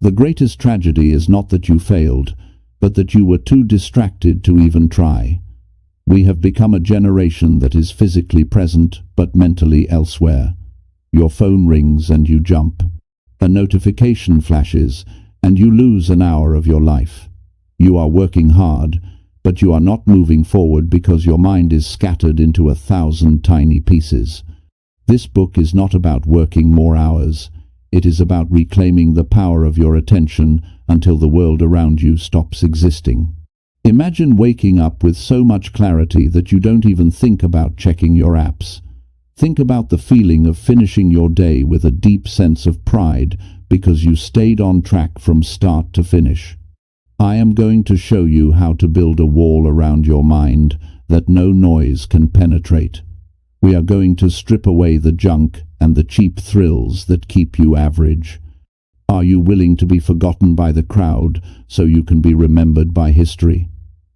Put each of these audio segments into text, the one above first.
The greatest tragedy is not that you failed, but that you were too distracted to even try. We have become a generation that is physically present but mentally elsewhere. Your phone rings and you jump. A notification flashes and you lose an hour of your life. You are working hard, but you are not moving forward because your mind is scattered into 1,000 tiny pieces. This book is not about working more hours. It is about reclaiming the power of your attention until the world around you stops existing. Imagine waking up with so much clarity that you don't even think about checking your apps. Think about the feeling of finishing your day with a deep sense of pride because you stayed on track from start to finish. I am going to show you how to build a wall around your mind that no noise can penetrate. We are going to strip away the junk and the cheap thrills that keep you average. Are you willing to be forgotten by the crowd so you can be remembered by history?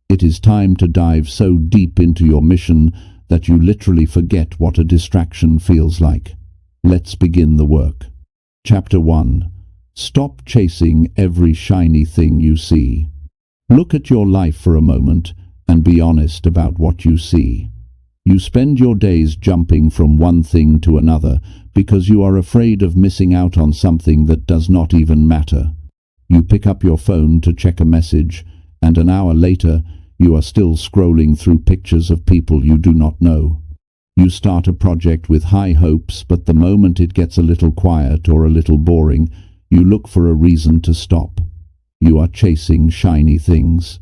It is time to dive so deep into your mission that you literally forget what a distraction feels like. Let's begin the work. Chapter 1. Stop chasing every shiny thing you see. Look at your life for a moment and be honest about what you see. You spend your days jumping from one thing to another because you are afraid of missing out on something that does not even matter. You pick up your phone to check a message, and an hour later, you are still scrolling through pictures of people you do not know. You start a project with high hopes, but the moment it gets a little quiet or a little boring, you look for a reason to stop. You are chasing shiny things.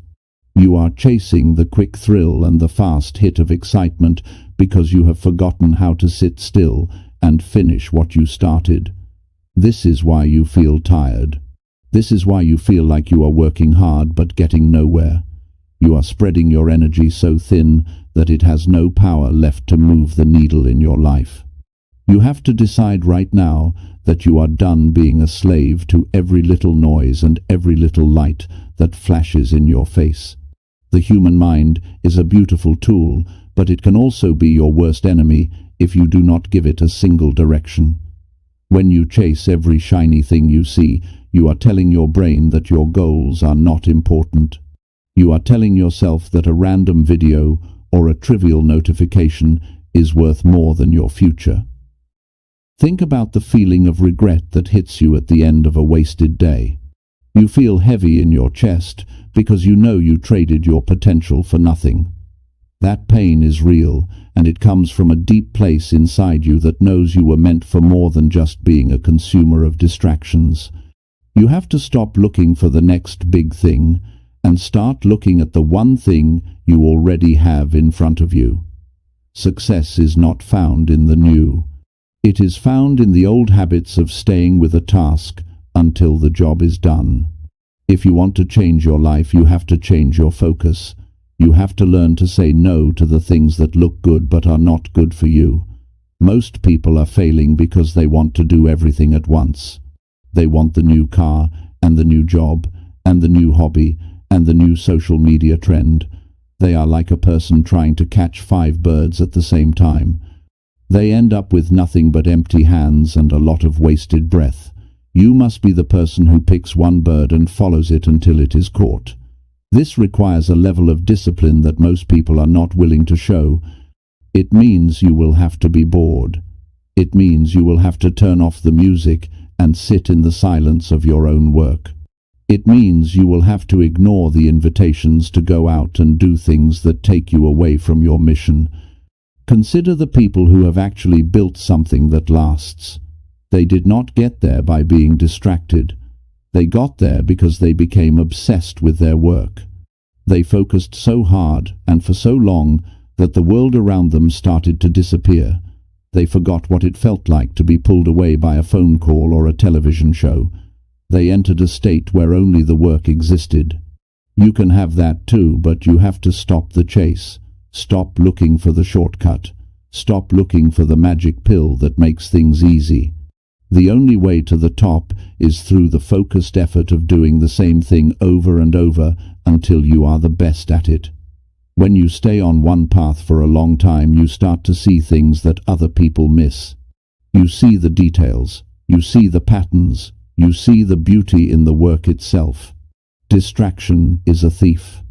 You are chasing the quick thrill and the fast hit of excitement because you have forgotten how to sit still and finish what you started. This is why you feel tired. This is why you feel like you are working hard but getting nowhere. You are spreading your energy so thin that it has no power left to move the needle in your life. You have to decide right now that you are done being a slave to every little noise and every little light that flashes in your face. The human mind is a beautiful tool, but it can also be your worst enemy if you do not give it a single direction. When you chase every shiny thing you see, you are telling your brain that your goals are not important. You are telling yourself that a random video or a trivial notification is worth more than your future. Think about the feeling of regret that hits you at the end of a wasted day. You feel heavy in your chest because you know you traded your potential for nothing. That pain is real, and it comes from a deep place inside you that knows you were meant for more than just being a consumer of distractions. You have to stop looking for the next big thing and start looking at the one thing you already have in front of you. Success is not found in the new. It is found in the old habits of staying with a task until the job is done. If you want to change your life, you have to change your focus. You have to learn to say no to the things that look good but are not good for you. Most people are failing because they want to do everything at once. They want the new car, and the new job, and the new hobby, and the new social media trend. They are like a person trying to catch 5 birds at the same time. They end up with nothing but empty hands and a lot of wasted breath. You must be the person who picks one bird and follows it until it is caught. This requires a level of discipline that most people are not willing to show. It means you will have to be bored. It means you will have to turn off the music and sit in the silence of your own work. It means you will have to ignore the invitations to go out and do things that take you away from your mission. Consider the people who have actually built something that lasts. They did not get there by being distracted. They got there because they became obsessed with their work. They focused so hard and for so long that the world around them started to disappear. They forgot what it felt like to be pulled away by a phone call or a television show. They entered a state where only the work existed. You can have that too, but you have to stop the chase. Stop looking for the shortcut. Stop looking for the magic pill that makes things easy. The only way to the top is through the focused effort of doing the same thing over and over until you are the best at it. When you stay on one path for a long time, you start to see things that other people miss. You see the details. You see the patterns. You see the beauty in the work itself. Distraction is a thief.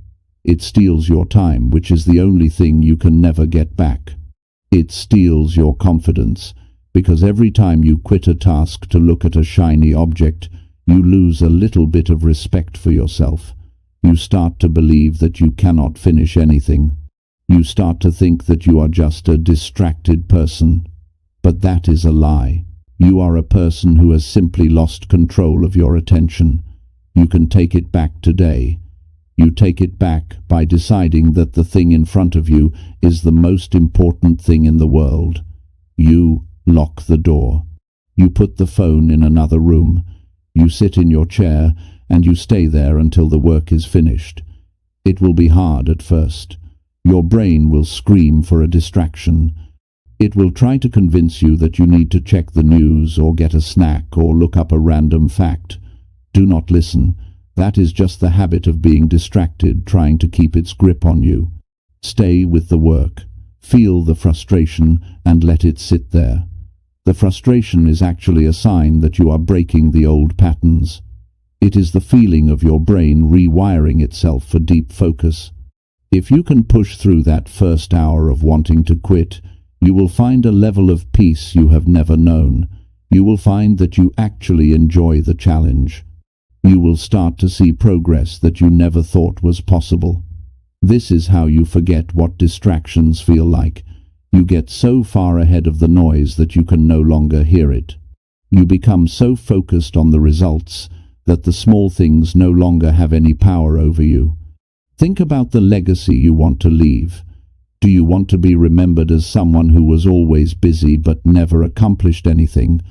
It steals your time, which is the only thing you can never get back. It steals your confidence, because every time you quit a task to look at a shiny object, you lose a little bit of respect for yourself. You start to believe that you cannot finish anything. You start to think that you are just a distracted person. But that is a lie. You are a person who has simply lost control of your attention. You can take it back today. You take it back by deciding that the thing in front of you is the most important thing in the world. You lock the door. You put the phone in another room. You sit in your chair and you stay there until the work is finished. It will be hard at first. Your brain will scream for a distraction. It will try to convince you that you need to check the news or get a snack or look up a random fact. Do not listen. That is just the habit of being distracted, trying to keep its grip on you. Stay with the work. Feel the frustration and let it sit there. The frustration is actually a sign that you are breaking the old patterns. It is the feeling of your brain rewiring itself for deep focus. If you can push through that first hour of wanting to quit, you will find a level of peace you have never known. You will find that you actually enjoy the challenge. You will start to see progress that you never thought was possible. This is how you forget what distractions feel like. You get so far ahead of the noise that you can no longer hear it. You become so focused on the results that the small things no longer have any power over you. Think about the legacy you want to leave. Do you want to be remembered as someone who was always busy but never accomplished anything?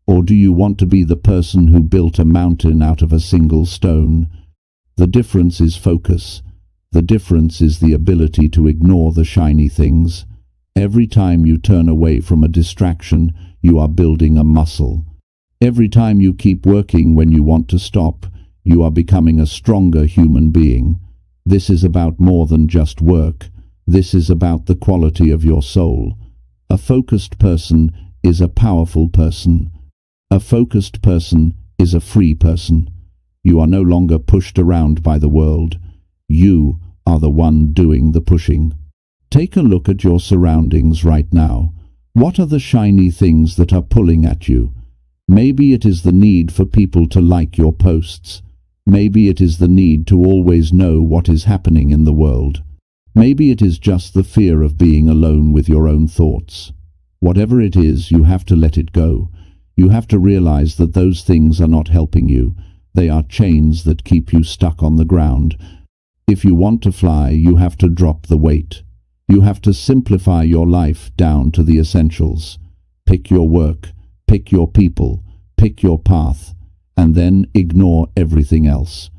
Or do you want to be the person who built a mountain out of a single stone? The difference is focus. The difference is the ability to ignore the shiny things. Every time you turn away from a distraction, you are building a muscle. Every time you keep working when you want to stop, you are becoming a stronger human being. This is about more than just work. This is about the quality of your soul. A focused person is a powerful person. A focused person is a free person. You are no longer pushed around by the world. You are the one doing the pushing. Take a look at your surroundings right now. What are the shiny things that are pulling at you? Maybe it is the need for people to like your posts. Maybe it is the need to always know what is happening in the world. Maybe it is just the fear of being alone with your own thoughts. Whatever it is, you have to let it go. You have to realize that those things are not helping you. They are chains that keep you stuck on the ground. If you want to fly, you have to drop the weight. You have to simplify your life down to the essentials. Pick your work, pick your people, pick your path, and then ignore everything else.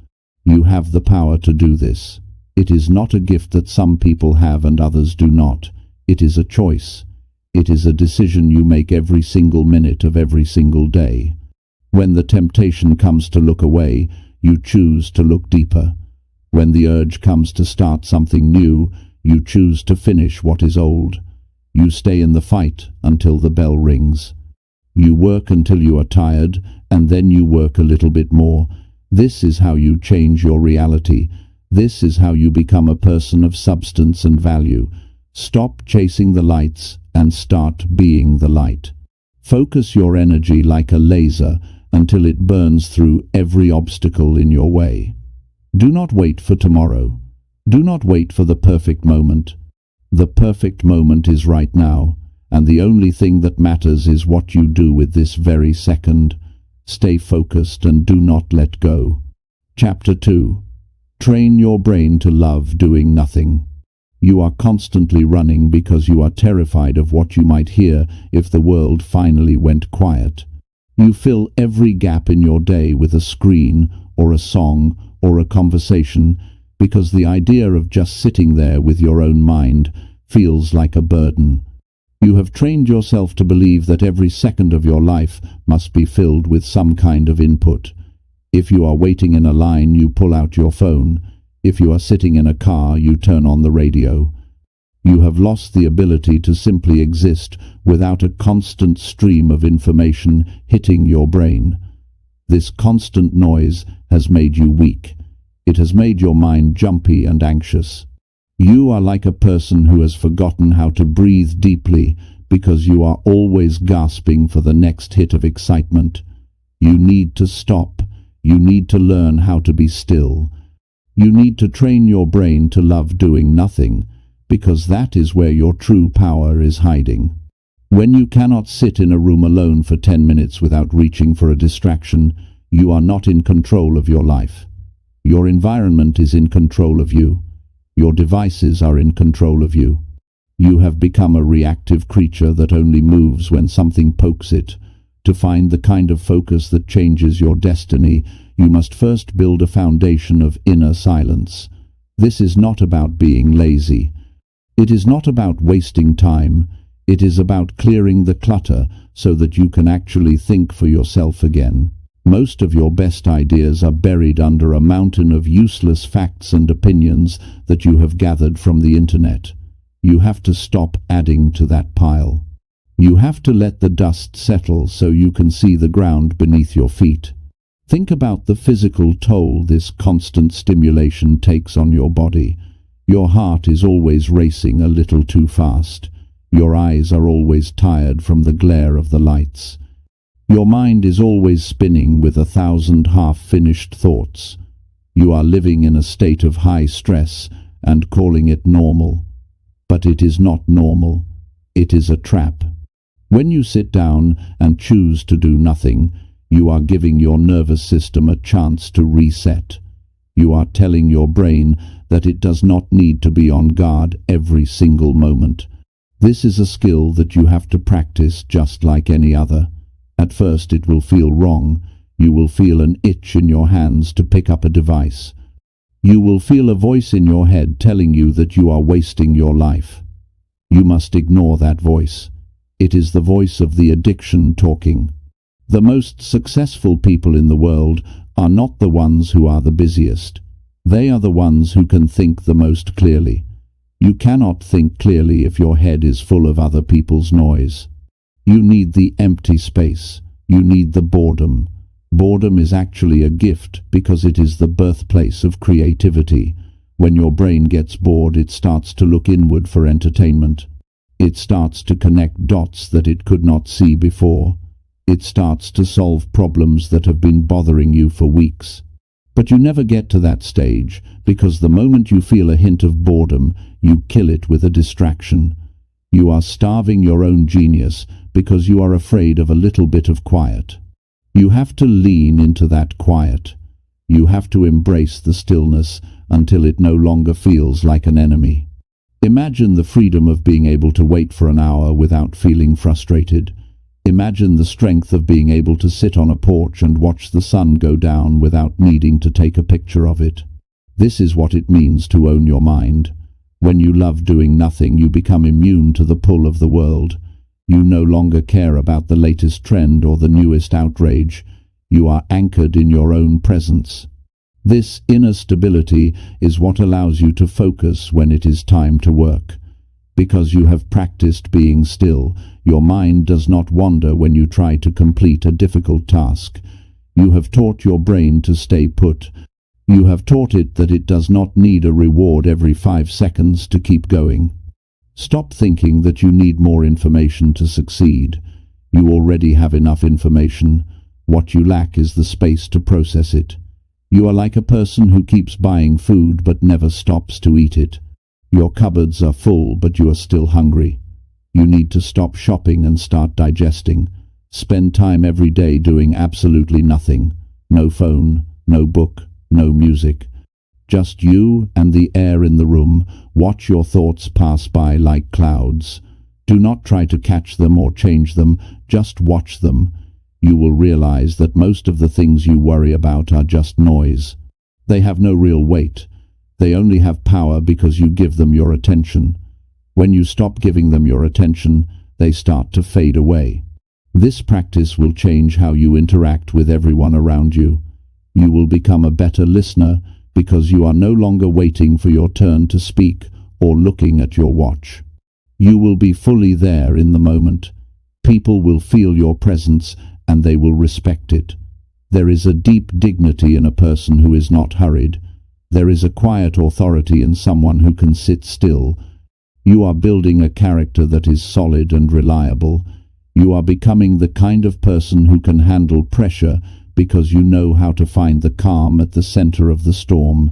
You have the power to do this. It is not a gift that some people have and others do not. It is a choice. It is a decision you make every single minute of every single day. When the temptation comes to look away, you choose to look deeper. When the urge comes to start something new, you choose to finish what is old. You stay in the fight until the bell rings. You work until you are tired, and then you work a little bit more. This is how you change your reality. This is how you become a person of substance and value. Stop chasing the lights and start being the light. Focus your energy like a laser until it burns through every obstacle in your way. Do not wait for tomorrow. Do not wait for the perfect moment. The perfect moment is right now, and the only thing that matters is what you do with this very second. Stay focused and do not let go. Chapter 2. Train your brain to love doing nothing. You are constantly running because you are terrified of what you might hear if the world finally went quiet. You fill every gap in your day with a screen or a song or a conversation because the idea of just sitting there with your own mind feels like a burden. You have trained yourself to believe that every second of your life must be filled with some kind of input. If you are waiting in a line, you pull out your phone. If you are sitting in a car, you turn on the radio. You have lost the ability to simply exist without a constant stream of information hitting your brain. This constant noise has made you weak. It has made your mind jumpy and anxious. You are like a person who has forgotten how to breathe deeply because you are always gasping for the next hit of excitement. You need to stop. You need to learn how to be still. You need to train your brain to love doing nothing, because that is where your true power is hiding. When you cannot sit in a room alone for 10 minutes without reaching for a distraction, you are not in control of your life. Your environment is in control of you. Your devices are in control of you. You have become a reactive creature that only moves when something pokes it. To find the kind of focus that changes your destiny, you must first build a foundation of inner silence. This is not about being lazy. It is not about wasting time. It is about clearing the clutter so that you can actually think for yourself again. Most of your best ideas are buried under a mountain of useless facts and opinions that you have gathered from the internet. You have to stop adding to that pile. You have to let the dust settle so you can see the ground beneath your feet. Think about the physical toll this constant stimulation takes on your body. Your heart is always racing a little too fast. Your eyes are always tired from the glare of the lights. Your mind is always spinning with 1,000 half-finished thoughts. You are living in a state of high stress and calling it normal. But it is not normal. It is a trap. When you sit down and choose to do nothing, you are giving your nervous system a chance to reset. You are telling your brain that it does not need to be on guard every single moment. This is a skill that you have to practice just like any other. At first it will feel wrong. You will feel an itch in your hands to pick up a device. You will feel a voice in your head telling you that you are wasting your life. You must ignore that voice. It is the voice of the addiction talking. The most successful people in the world are not the ones who are the busiest. They are the ones who can think the most clearly. You cannot think clearly if your head is full of other people's noise. You need the empty space. You need the boredom. Boredom is actually a gift because it is the birthplace of creativity. When your brain gets bored, it starts to look inward for entertainment. It starts to connect dots that it could not see before. It starts to solve problems that have been bothering you for weeks. But you never get to that stage because the moment you feel a hint of boredom, you kill it with a distraction. You are starving your own genius because you are afraid of a little bit of quiet. You have to lean into that quiet. You have to embrace the stillness until it no longer feels like an enemy. Imagine the freedom of being able to wait for an hour without feeling frustrated. Imagine the strength of being able to sit on a porch and watch the sun go down without needing to take a picture of it. This is what it means to own your mind. When you love doing nothing, you become immune to the pull of the world. You no longer care about the latest trend or the newest outrage. You are anchored in your own presence. This inner stability is what allows you to focus when it is time to work. Because you have practiced being still, your mind does not wander when you try to complete a difficult task. You have taught your brain to stay put. You have taught it that it does not need a reward every 5 seconds to keep going. Stop thinking that you need more information to succeed. You already have enough information. What you lack is the space to process it. You are like a person who keeps buying food but never stops to eat it. Your cupboards are full but you are still hungry. You need to stop shopping and start digesting. Spend time every day doing absolutely nothing. No phone, no book, no music. Just you and the air in the room. Watch your thoughts pass by like clouds. Do not try to catch them or change them, just watch them. You will realize that most of the things you worry about are just noise. They have no real weight. They only have power because you give them your attention. When you stop giving them your attention, they start to fade away. This practice will change how you interact with everyone around you. You will become a better listener because you are no longer waiting for your turn to speak or looking at your watch. You will be fully there in the moment. People will feel your presence and they will respect it. There is a deep dignity in a person who is not hurried. There is a quiet authority in someone who can sit still. You are building a character that is solid and reliable. You are becoming the kind of person who can handle pressure because you know how to find the calm at the center of the storm.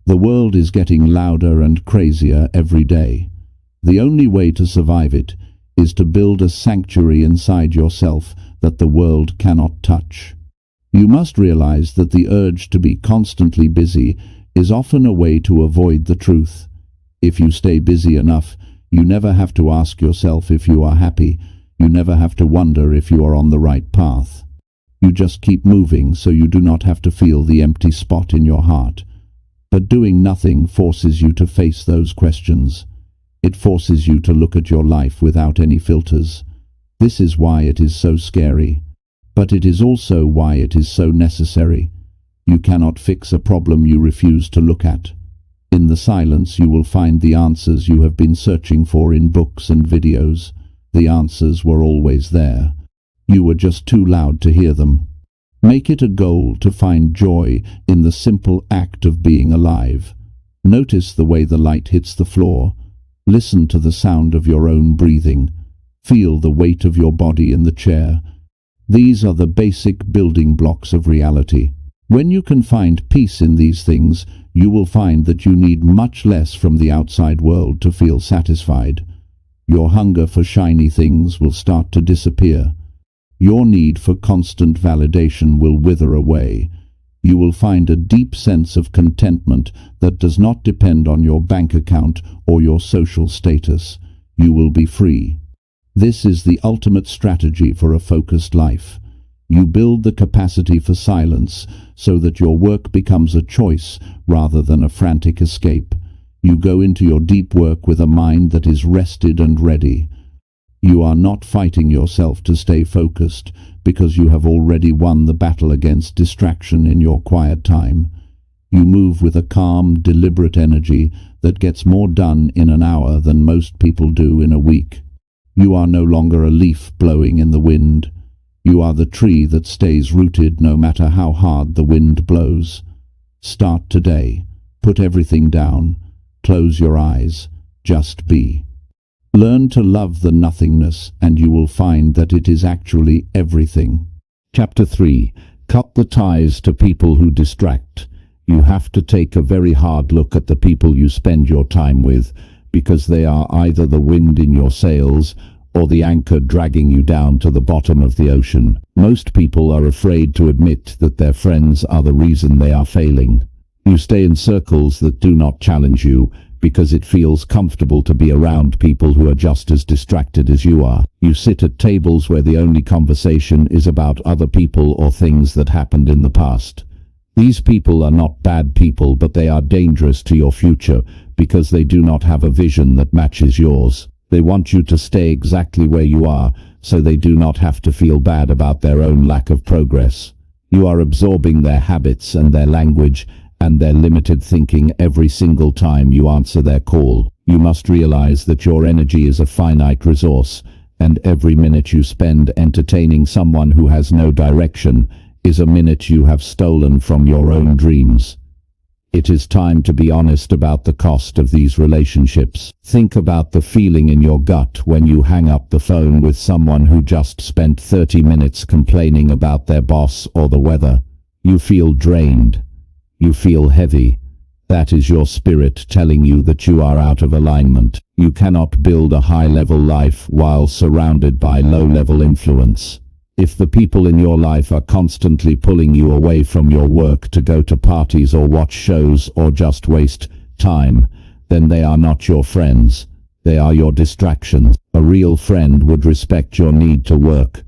The world is getting louder and crazier every day. The only way to survive it is to build a sanctuary inside yourself that the world cannot touch. You must realize that the urge to be constantly busy is often a way to avoid the truth. If you stay busy enough, you never have to ask yourself if you are happy. You never have to wonder if you are on the right path. You just keep moving so you do not have to feel the empty spot in your heart. But doing nothing forces you to face those questions. It forces you to look at your life without any filters. This is why it is so scary. But it is also why it is so necessary. You cannot fix a problem you refuse to look at. In the silence you will find the answers you have been searching for in books and videos. The answers were always there. You were just too loud to hear them. Make it a goal to find joy in the simple act of being alive. Notice the way the light hits the floor. Listen to the sound of your own breathing. Feel the weight of your body in the chair. These are the basic building blocks of reality. When you can find peace in these things, you will find that you need much less from the outside world to feel satisfied. Your hunger for shiny things will start to disappear. Your need for constant validation will wither away. You will find a deep sense of contentment that does not depend on your bank account or your social status. You will be free. This is the ultimate strategy for a focused life. You build the capacity for silence so that your work becomes a choice rather than a frantic escape. You go into your deep work with a mind that is rested and ready. You are not fighting yourself to stay focused because you have already won the battle against distraction in your quiet time. You move with a calm, deliberate energy that gets more done in an hour than most people do in a week. You are no longer a leaf blowing in the wind. You are the tree that stays rooted no matter how hard the wind blows. Start today. Put everything down. Close your eyes. Just be. Learn to love the nothingness, and you will find that it is actually everything. Chapter 3. Cut the ties to people who distract. You have to take a very hard look at the people you spend your time with, because they are either the wind in your sails or the anchor dragging you down to the bottom of the ocean. Most people are afraid to admit that their friends are the reason they are failing. You stay in circles that do not challenge you, because it feels comfortable to be around people who are just as distracted as you are. You sit at tables where the only conversation is about other people or things that happened in the past. These people are not bad people, but they are dangerous to your future because they do not have a vision that matches yours. They want you to stay exactly where you are, so they do not have to feel bad about their own lack of progress. You are absorbing their habits and their language and their limited thinking every single time you answer their call. You must realize that your energy is a finite resource, and every minute you spend entertaining someone who has no direction is a minute you have stolen from your own dreams. It is time to be honest about the cost of these relationships. Think about the feeling in your gut when you hang up the phone with someone who just spent 30 minutes complaining about their boss or the weather. You feel drained. You feel heavy. That is your spirit telling you that you are out of alignment. You cannot build a high-level life while surrounded by low-level influence. If the people in your life are constantly pulling you away from your work to go to parties or watch shows or just waste time, then they are not your friends. They are your distractions. A real friend would respect your need to work.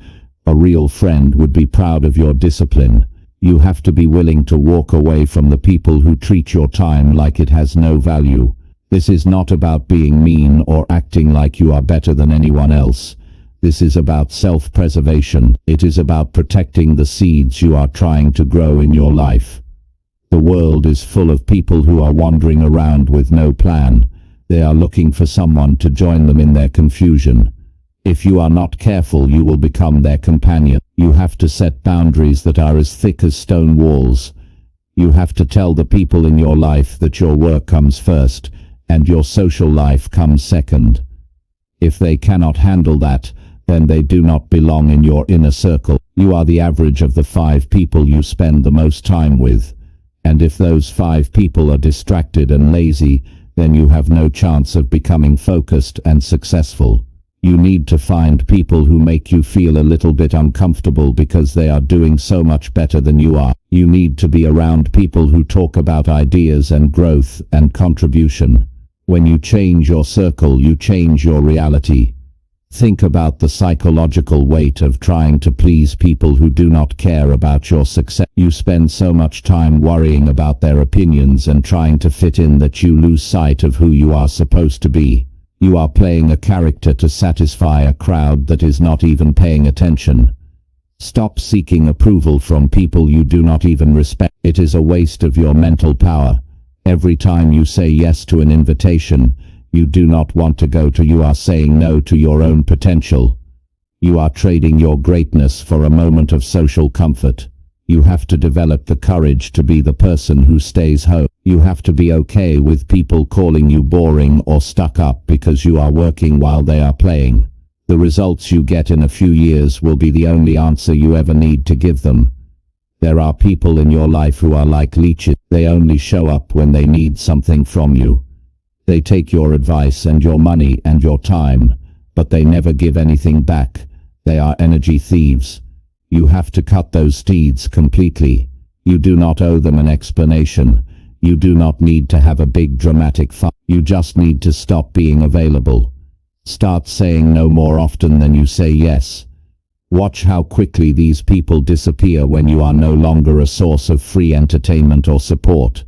A real friend would be proud of your discipline. You have to be willing to walk away from the people who treat your time like it has no value. This is not about being mean or acting like you are better than anyone else. This is about self-preservation. It is about protecting the seeds you are trying to grow in your life. The world is full of people who are wandering around with no plan. They are looking for someone to join them in their confusion. If you are not careful, you will become their companion. You have to set boundaries that are as thick as stone walls. You have to tell the people in your life that your work comes first, and your social life comes second. If they cannot handle that, then they do not belong in your inner circle. You are the average of the 5 people you spend the most time with. And if those 5 people are distracted and lazy, then you have no chance of becoming focused and successful. You need to find people who make you feel a little bit uncomfortable because they are doing so much better than you are. You need to be around people who talk about ideas and growth and contribution. When you change your circle, you change your reality. Think about the psychological weight of trying to please people who do not care about your success. You spend so much time worrying about their opinions and trying to fit in that you lose sight of who you are supposed to be. You are playing a character to satisfy a crowd that is not even paying attention. Stop seeking approval from people you do not even respect. It is a waste of your mental power. Every time you say yes to an invitation you do not want to go to, you are saying no to your own potential. You are trading your greatness for a moment of social comfort. You have to develop the courage to be the person who stays home. You have to be okay with people calling you boring or stuck up because you are working while they are playing. The results you get in a few years will be the only answer you ever need to give them. There are people in your life who are like leeches. They only show up when they need something from you. They take your advice and your money and your time, but they never give anything back. They are energy thieves. You have to cut those steeds completely. You do not owe them an explanation. You do not need to have a big dramatic fight. You just need to stop being available. Start saying no more often than you say yes. Watch how quickly these people disappear when you are no longer a source of free entertainment or support.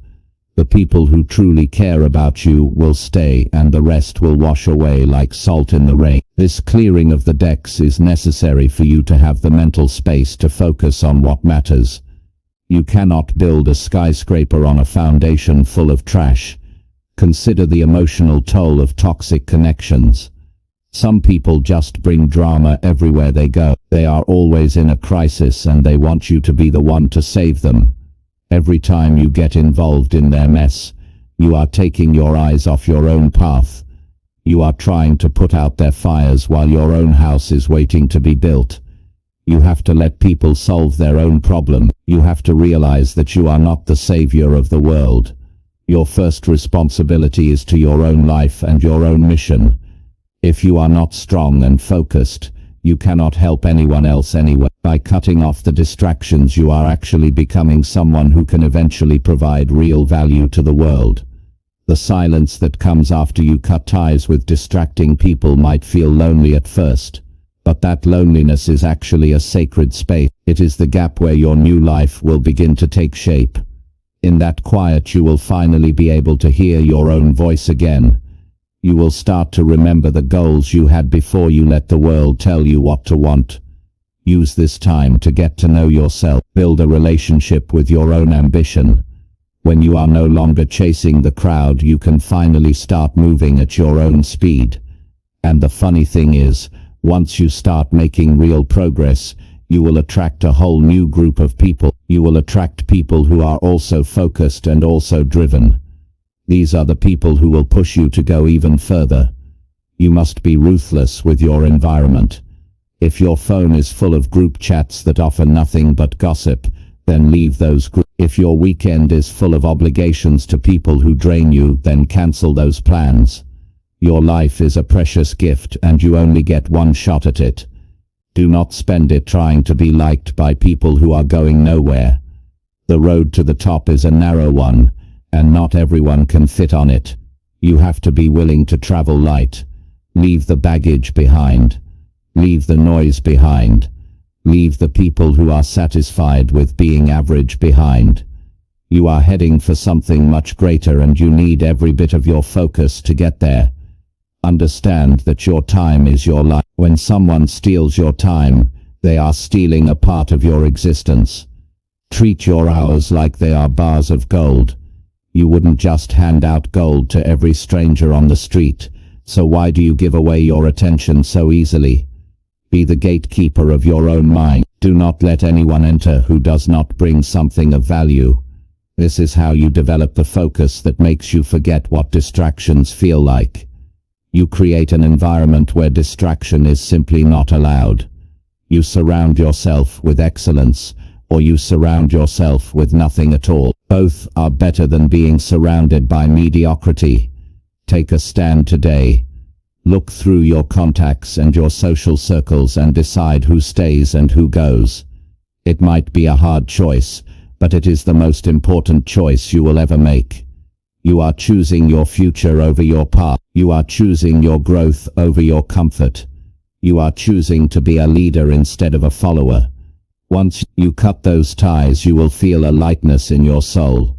The people who truly care about you will stay, and the rest will wash away like salt in the rain. This clearing of the decks is necessary for you to have the mental space to focus on what matters. You cannot build a skyscraper on a foundation full of trash. Consider the emotional toll of toxic connections. Some people just bring drama everywhere they go. They are always in a crisis and they want you to be the one to save them. Every time you get involved in their mess, you are taking your eyes off your own path. You are trying to put out their fires while your own house is waiting to be built. You have to let people solve their own problem. You have to realize that you are not the savior of the world. Your first responsibility is to your own life and your own mission. If you are not strong and focused, you cannot help anyone else anyway. By cutting off the distractions, you are actually becoming someone who can eventually provide real value to the world. The silence that comes after you cut ties with distracting people might feel lonely at first, but that loneliness is actually a sacred space. It is the gap where your new life will begin to take shape. In that quiet, you will finally be able to hear your own voice again. You will start to remember the goals you had before you let the world tell you what to want. Use this time to get to know yourself. Build a relationship with your own ambition. When you are no longer chasing the crowd, you can finally start moving at your own speed. And the funny thing is, once you start making real progress, you will attract a whole new group of people. You will attract people who are also focused and also driven. These are the people who will push you to go even further. You must be ruthless with your environment. If your phone is full of group chats that offer nothing but gossip, then leave those groups. If your weekend is full of obligations to people who drain you, then cancel those plans. Your life is a precious gift and you only get one shot at it. Do not spend it trying to be liked by people who are going nowhere. The road to the top is a narrow one, and not everyone can fit on it. You have to be willing to travel light. Leave the baggage behind. Leave the noise behind. Leave the people who are satisfied with being average behind. You are heading for something much greater and you need every bit of your focus to get there. Understand that your time is your life. When someone steals your time, they are stealing a part of your existence. Treat your hours like they are bars of gold. You wouldn't just hand out gold to every stranger on the street, so why do you give away your attention so easily? Be the gatekeeper of your own mind. Do not let anyone enter who does not bring something of value. This is how you develop the focus that makes you forget what distractions feel like. You create an environment where distraction is simply not allowed. You surround yourself with excellence, or you surround yourself with nothing at all. Both are better than being surrounded by mediocrity. Take a stand today. Look through your contacts and your social circles and decide who stays and who goes. It might be a hard choice, but it is the most important choice you will ever make. You are choosing your future over your past. You are choosing your growth over your comfort. You are choosing to be a leader instead of a follower. Once you cut those ties, you will feel a lightness in your soul.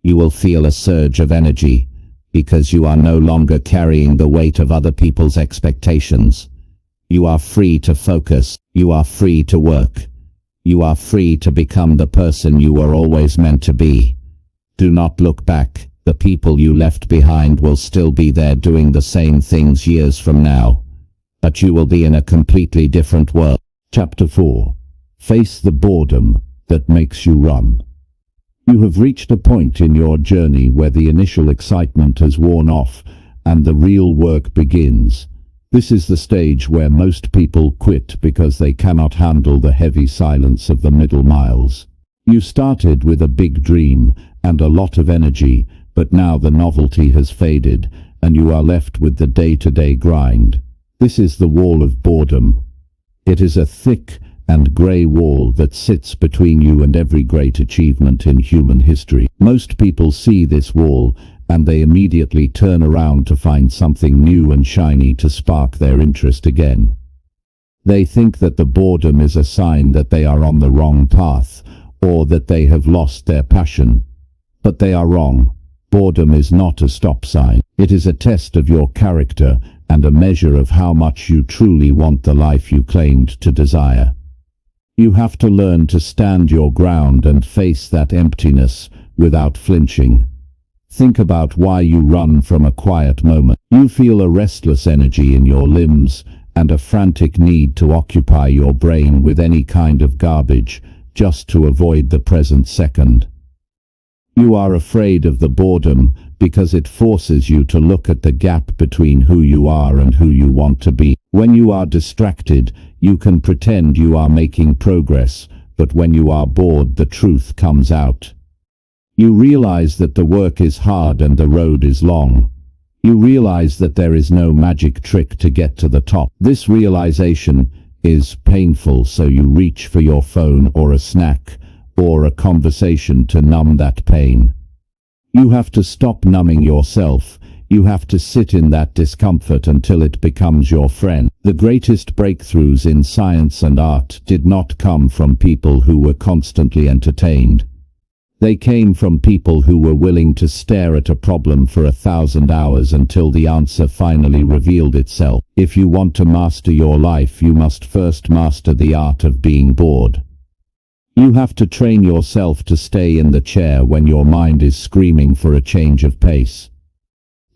You will feel a surge of energy, because you are no longer carrying the weight of other people's expectations. You are free to focus. You are free to work. You are free to become the person you were always meant to be. Do not look back. The people you left behind will still be there doing the same things years from now. But you will be in a completely different world. Chapter 4. Face the boredom that makes you run. You have reached a point in your journey where the initial excitement has worn off and the real work begins. This is the stage where most people quit because they cannot handle the heavy silence of the middle miles. You started with a big dream and a lot of energy, but now the novelty has faded and you are left with the day-to-day grind. This is the wall of boredom. It is a thick and grey wall that sits between you and every great achievement in human history. Most people see this wall and they immediately turn around to find something new and shiny to spark their interest again. They think that the boredom is a sign that they are on the wrong path or that they have lost their passion. But they are wrong. Boredom is not a stop sign. It is a test of your character and a measure of how much you truly want the life you claimed to desire. You have to learn to stand your ground and face that emptiness without flinching. Think about why you run from a quiet moment. You feel a restless energy in your limbs and a frantic need to occupy your brain with any kind of garbage just to avoid the present second. You are afraid of the boredom because it forces you to look at the gap between who you are and who you want to be. When you are distracted, you can pretend you are making progress, but when you are bored, the truth comes out. You realize that the work is hard and the road is long. You realize that there is no magic trick to get to the top. This realization is painful, so you reach for your phone or a snack or a conversation to numb that pain. You have to stop numbing yourself. You have to sit in that discomfort until it becomes your friend. The greatest breakthroughs in science and art did not come from people who were constantly entertained. They came from people who were willing to stare at a problem for 1,000 hours until the answer finally revealed itself. If you want to master your life, you must first master the art of being bored. You have to train yourself to stay in the chair when your mind is screaming for a change of pace.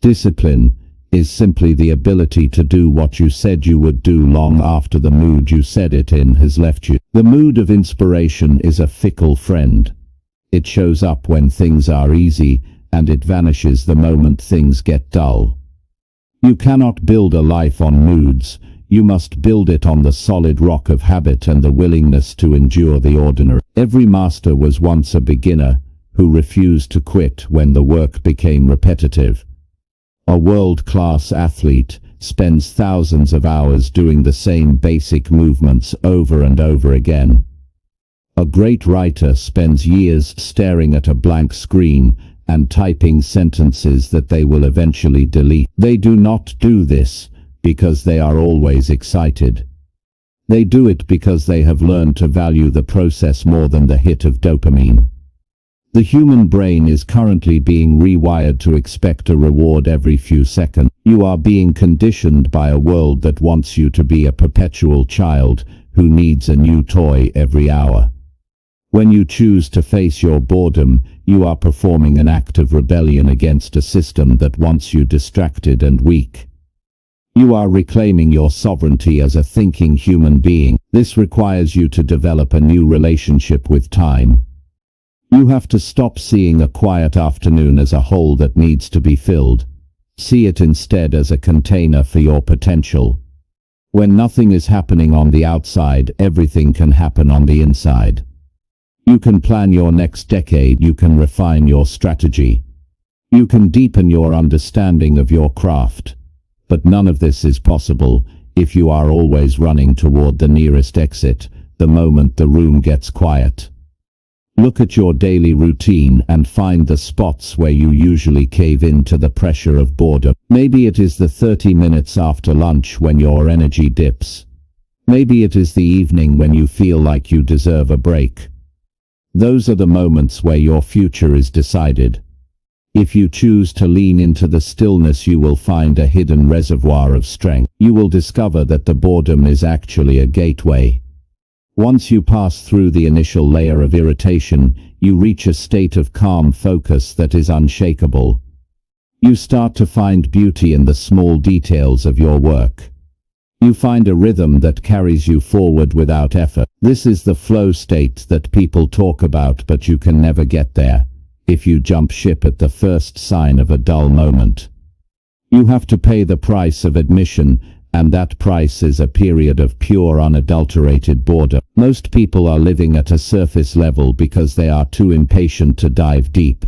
Discipline is simply the ability to do what you said you would do long after the mood you said it in has left you. The mood of inspiration is a fickle friend. It shows up when things are easy, and it vanishes the moment things get dull. You cannot build a life on moods. You must build it on the solid rock of habit and the willingness to endure the ordinary. Every master was once a beginner who refused to quit when the work became repetitive. A world-class athlete spends thousands of hours doing the same basic movements over and over again. A great writer spends years staring at a blank screen and typing sentences that they will eventually delete. They do not do this because they are always excited. They do it because they have learned to value the process more than the hit of dopamine. The human brain is currently being rewired to expect a reward every few seconds. You are being conditioned by a world that wants you to be a perpetual child who needs a new toy every hour. When you choose to face your boredom, you are performing an act of rebellion against a system that wants you distracted and weak. You are reclaiming your sovereignty as a thinking human being. This requires you to develop a new relationship with time. You have to stop seeing a quiet afternoon as a hole that needs to be filled. See it instead as a container for your potential. When nothing is happening on the outside, everything can happen on the inside. You can plan your next decade, you can refine your strategy. You can deepen your understanding of your craft. But none of this is possible if you are always running toward the nearest exit the moment the room gets quiet. Look at your daily routine and find the spots where you usually cave in to the pressure of boredom. Maybe it is the 30 minutes after lunch when your energy dips. Maybe it is the evening when you feel like you deserve a break. Those are the moments where your future is decided. If you choose to lean into the stillness, you will find a hidden reservoir of strength. You will discover that the boredom is actually a gateway. Once you pass through the initial layer of irritation, you reach a state of calm focus that is unshakable. You start to find beauty in the small details of your work. You find a rhythm that carries you forward without effort. This is the flow state that people talk about, but you can never get there if you jump ship at the first sign of a dull moment. You have to pay the price of admission, and that price is a period of pure, unadulterated boredom. Most people are living at a surface level because they are too impatient to dive deep.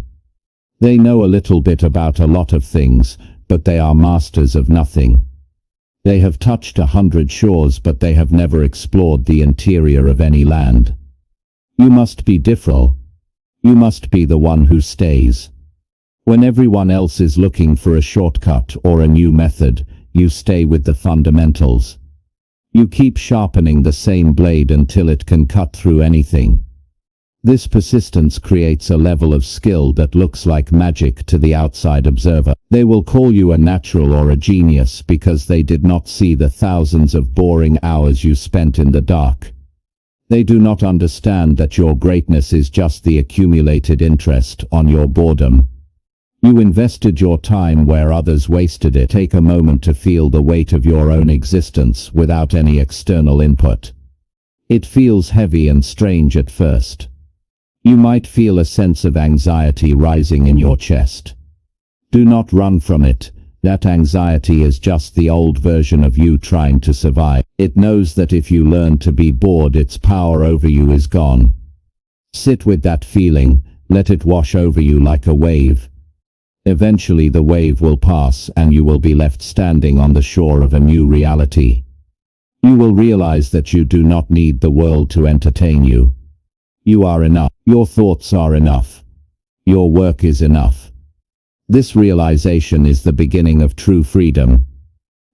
They know a little bit about a lot of things, but they are masters of nothing. They have touched 100 shores, but they have never explored the interior of any land. You must be different. You must be the one who stays. When everyone else is looking for a shortcut or a new method, you stay with the fundamentals. You keep sharpening the same blade until it can cut through anything. This persistence creates a level of skill that looks like magic to the outside observer. They will call you a natural or a genius because they did not see the thousands of boring hours you spent in the dark. They do not understand that your greatness is just the accumulated interest on your boredom. You invested your time where others wasted it. Take a moment to feel the weight of your own existence without any external input. It feels heavy and strange at first. You might feel a sense of anxiety rising in your chest. Do not run from it. That anxiety is just the old version of you trying to survive. It knows that if you learn to be bored, its power over you is gone. Sit with that feeling, let it wash over you like a wave. Eventually the wave will pass and you will be left standing on the shore of a new reality. You will realize that you do not need the world to entertain you. You are enough. Your thoughts are enough. Your work is enough. This realization is the beginning of true freedom.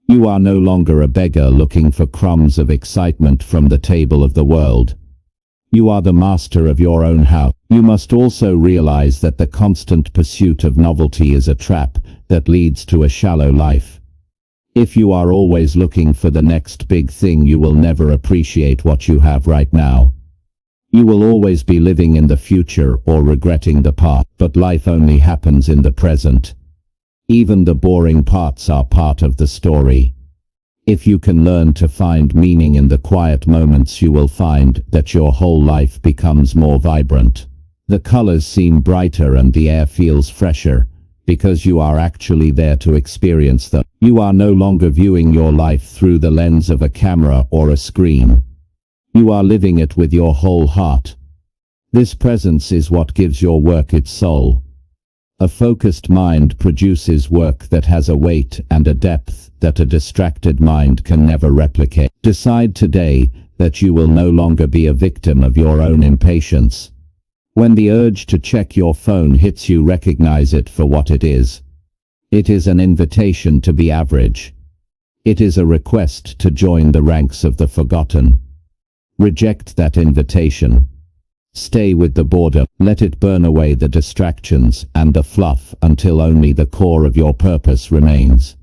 You are no longer a beggar looking for crumbs of excitement from the table of the world. You are the master of your own house. You must also realize that the constant pursuit of novelty is a trap that leads to a shallow life. If you are always looking for the next big thing, you will never appreciate what you have right now. You will always be living in the future or regretting the past, but life only happens in the present. Even the boring parts are part of the story. If you can learn to find meaning in the quiet moments, you will find that your whole life becomes more vibrant. The colors seem brighter and the air feels fresher, because you are actually there to experience them. You are no longer viewing your life through the lens of a camera or a screen. You are living it with your whole heart. This presence is what gives your work its soul. A focused mind produces work that has a weight and a depth that a distracted mind can never replicate. Decide today that you will no longer be a victim of your own impatience. When the urge to check your phone hits you, recognize it for what it is. It is an invitation to be average. It is a request to join the ranks of the forgotten. Reject that invitation. Stay with the boredom. Let it burn away the distractions and the fluff until only the core of your purpose remains.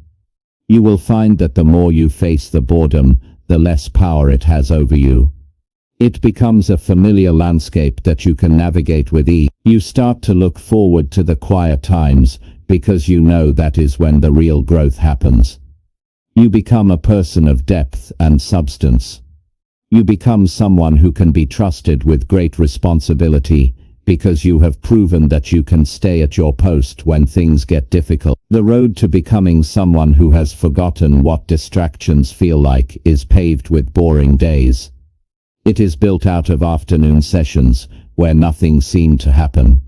You will find that the more you face the boredom, the less power it has over you. It becomes a familiar landscape that you can navigate with ease. You start to look forward to the quiet times because you know that is when the real growth happens. You become a person of depth and substance. You become someone who can be trusted with great responsibility, because you have proven that you can stay at your post when things get difficult. The road to becoming someone who has forgotten what distractions feel like is paved with boring days. It is built out of afternoon sessions, where nothing seemed to happen.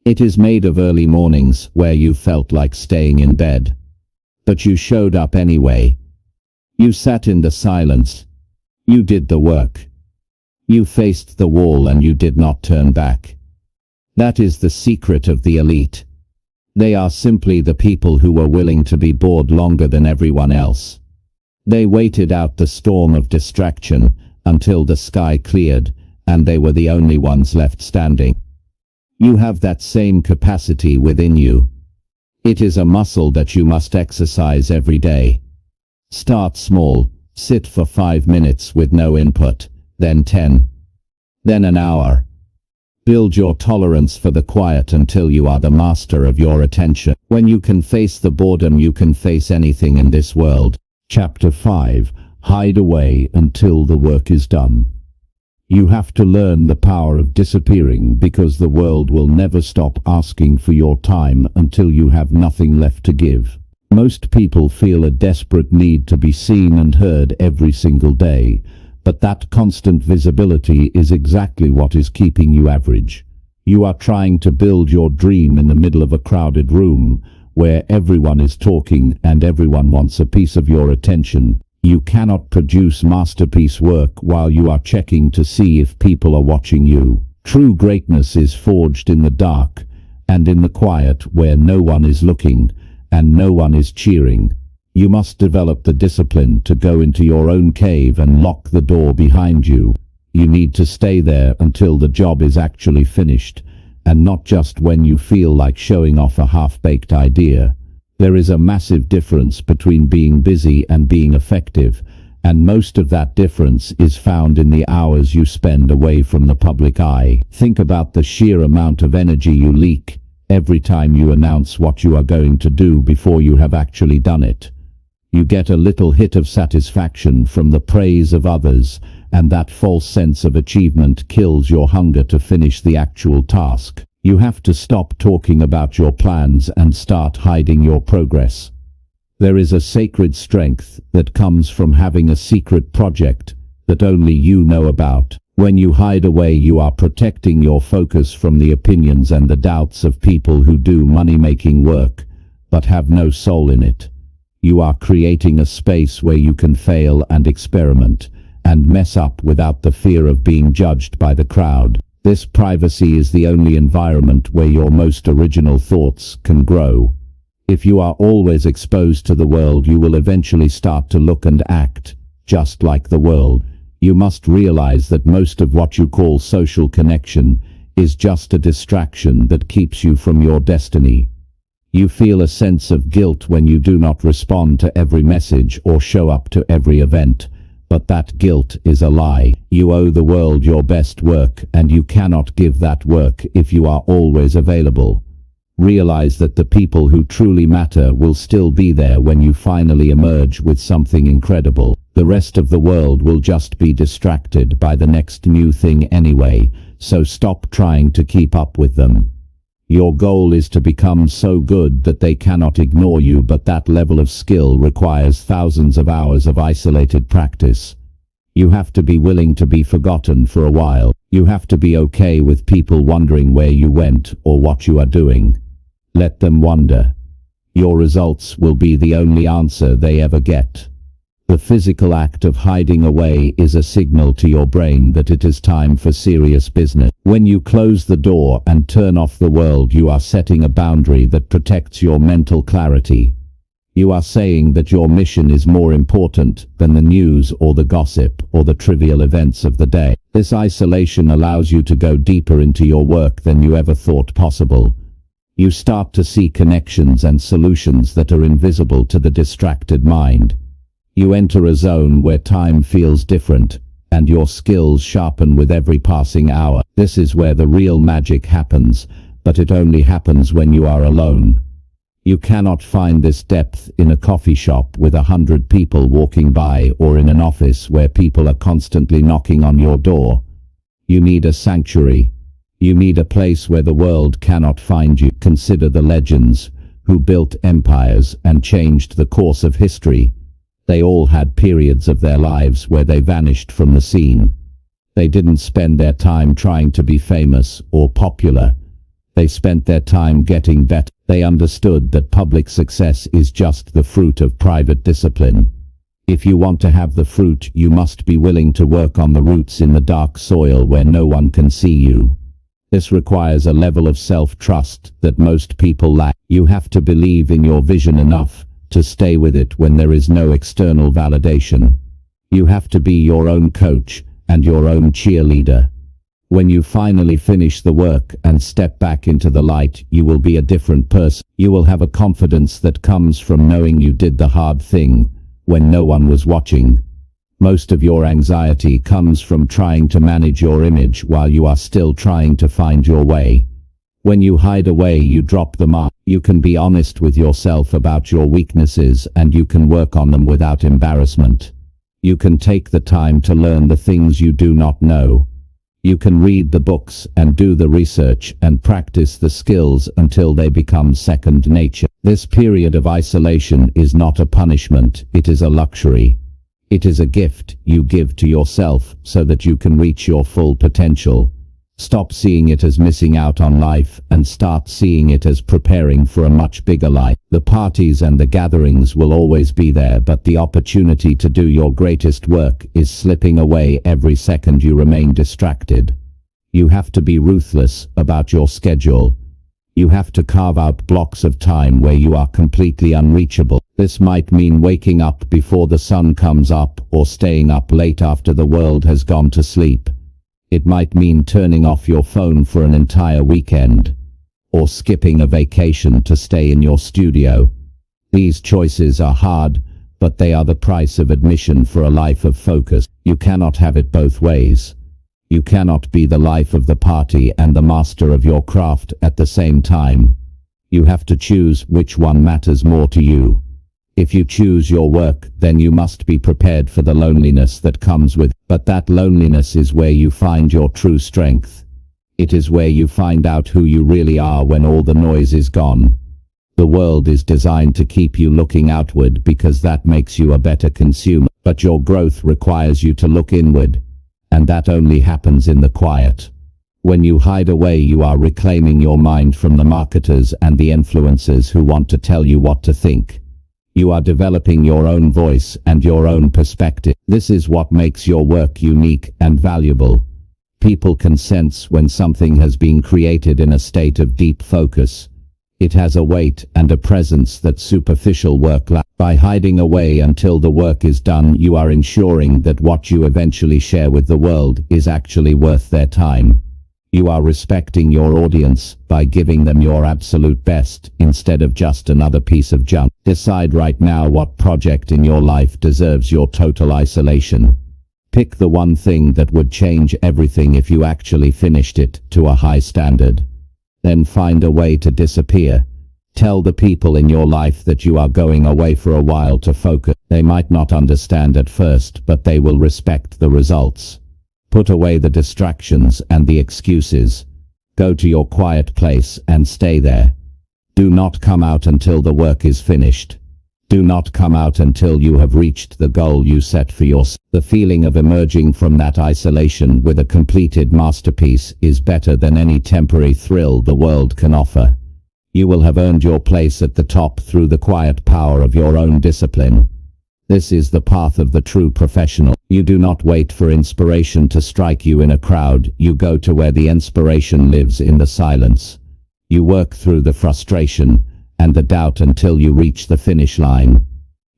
It is made of early mornings, where you felt like staying in bed. But you showed up anyway. You sat in the silence. You did the work. You faced the wall and you did not turn back. That is the secret of the elite. They are simply the people who were willing to be bored longer than everyone else. They waited out the storm of distraction until the sky cleared, and they were the only ones left standing. You have that same capacity within you. It is a muscle that you must exercise every day. Start small, sit for 5 minutes with no input, then 10, then an hour. Build your tolerance for the quiet until you are the master of your attention. When you can face the boredom, you can face anything in this world. Chapter 5. Hide away until the work is done. You have to learn the power of disappearing, because the world will never stop asking for your time until you have nothing left to give. Most people feel a desperate need to be seen and heard every single day, but that constant visibility is exactly what is keeping you average. You are trying to build your dream in the middle of a crowded room, where everyone is talking and everyone wants a piece of your attention. You cannot produce masterpiece work while you are checking to see if people are watching you. True greatness is forged in the dark and in the quiet, where no one is looking and no one is cheering. You must develop the discipline to go into your own cave and lock the door behind you. You need to stay there until the job is actually finished, and not just when you feel like showing off a half-baked idea. There is a massive difference between being busy and being effective, and most of that difference is found in the hours you spend away from the public eye. Think about the sheer amount of energy you leak every time you announce what you are going to do before you have actually done it. You get a little hit of satisfaction from the praise of others, and that false sense of achievement kills your hunger to finish the actual task. You have to stop talking about your plans and start hiding your progress. There is a sacred strength that comes from having a secret project that only you know about. When you hide away, you are protecting your focus from the opinions and the doubts of people who do money-making work, but have no soul in it. You are creating a space where you can fail and experiment and mess up without the fear of being judged by the crowd. This privacy is the only environment where your most original thoughts can grow. If you are always exposed to the world, you will eventually start to look and act just like the world. You must realize that most of what you call social connection is just a distraction that keeps you from your destiny. You feel a sense of guilt when you do not respond to every message or show up to every event. But that guilt is a lie. You owe the world your best work, and you cannot give that work if you are always available. Realize that the people who truly matter will still be there when you finally emerge with something incredible. The rest of the world will just be distracted by the next new thing anyway, so stop trying to keep up with them. Your goal is to become so good that they cannot ignore you, but that level of skill requires thousands of hours of isolated practice. You have to be willing to be forgotten for a while. You have to be okay with people wondering where you went or what you are doing. Let them wonder. Your results will be the only answer they ever get. The physical act of hiding away is a signal to your brain that it is time for serious business. When you close the door and turn off the world, you are setting a boundary that protects your mental clarity. You are saying that your mission is more important than the news or the gossip or the trivial events of the day. This isolation allows you to go deeper into your work than you ever thought possible. You start to see connections and solutions that are invisible to the distracted mind. You enter a zone where time feels different, and your skills sharpen with every passing hour. This is where the real magic happens, but it only happens when you are alone. You cannot find this depth in a coffee shop with 100 people walking by or in an office where people are constantly knocking on your door. You need a sanctuary. You need a place where the world cannot find you. Consider the legends who built empires and changed the course of history. They all had periods of their lives where they vanished from the scene. They didn't spend their time trying to be famous or popular. They spent their time getting better. They understood that public success is just the fruit of private discipline. If you want to have the fruit, you must be willing to work on the roots in the dark soil where no one can see you. This requires a level of self-trust that most people lack. You have to believe in your vision enough to stay with it when there is no external validation. You have to be your own coach and your own cheerleader. When you finally finish the work and step back into the light, you will be a different person. You will have a confidence that comes from knowing you did the hard thing when no one was watching. Most of your anxiety comes from trying to manage your image while you are still trying to find your way. When you hide away, you drop the mark. You can be honest with yourself about your weaknesses and you can work on them without embarrassment. You can take the time to learn the things you do not know. You can read the books and do the research and practice the skills until they become second nature. This period of isolation is not a punishment, it is a luxury. It is a gift you give to yourself so that you can reach your full potential. Stop seeing it as missing out on life and start seeing it as preparing for a much bigger life. The parties and the gatherings will always be there, but the opportunity to do your greatest work is slipping away every second you remain distracted. You have to be ruthless about your schedule. You have to carve out blocks of time where you are completely unreachable. This might mean waking up before the sun comes up or staying up late after the world has gone to sleep. It might mean turning off your phone for an entire weekend, or skipping a vacation to stay in your studio. These choices are hard, but they are the price of admission for a life of focus. You cannot have it both ways. You cannot be the life of the party and the master of your craft at the same time. You have to choose which one matters more to you. If you choose your work, then you must be prepared for the loneliness that comes with it. But that loneliness is where you find your true strength. It is where you find out who you really are when all the noise is gone. The world is designed to keep you looking outward because that makes you a better consumer. But your growth requires you to look inward, and that only happens in the quiet. When you hide away, you are reclaiming your mind from the marketers and the influencers who want to tell you what to think. You are developing your own voice and your own perspective. This is what makes your work unique and valuable. People can sense when something has been created in a state of deep focus. It has a weight and a presence that superficial work lacks. By hiding away until the work is done, you are ensuring that what you eventually share with the world is actually worth their time. You are respecting your audience by giving them your absolute best instead of just another piece of junk. Decide right now what project in your life deserves your total isolation. Pick the one thing that would change everything if you actually finished it to a high standard. Then find a way to disappear. Tell the people in your life that you are going away for a while to focus. They might not understand at first, but they will respect the results. Put away the distractions and the excuses. Go to your quiet place and stay there. Do not come out until the work is finished. Do not come out until you have reached the goal you set for yourself. The feeling of emerging from that isolation with a completed masterpiece is better than any temporary thrill the world can offer. You will have earned your place at the top through the quiet power of your own discipline. This is the path of the true professional. You do not wait for inspiration to strike you in a crowd. You go to where the inspiration lives, in the silence. You work through the frustration and the doubt until you reach the finish line.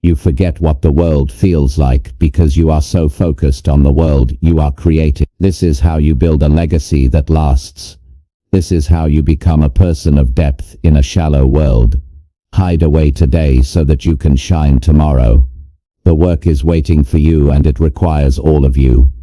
You forget what the world feels like because you are so focused on the world you are creating. This is how you build a legacy that lasts. This is how you become a person of depth in a shallow world. Hide away today so that you can shine tomorrow. The work is waiting for you and it requires all of you.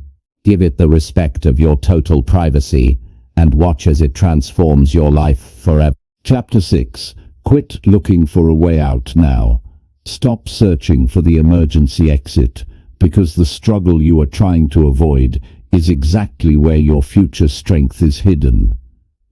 Give it the respect of your total privacy and watch as it transforms your life forever. Chapter 6. Quit looking for a way out now. Stop searching for the emergency exit, because the struggle you are trying to avoid is exactly where your future strength is hidden.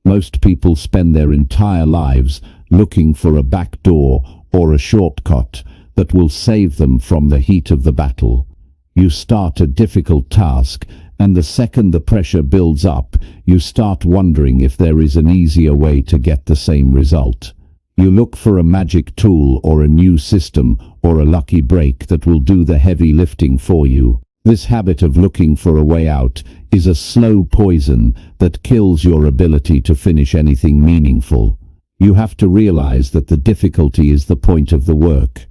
Most people spend their entire lives looking for a back door or a shortcut that will save them from the heat of the battle. You start a difficult task, and the second the pressure builds up, you start wondering if there is an easier way to get the same result. You look for a magic tool or a new system or a lucky break that will do the heavy lifting for you. This habit of looking for a way out is a slow poison that kills your ability to finish anything meaningful. You have to realize that the difficulty is the point of the work.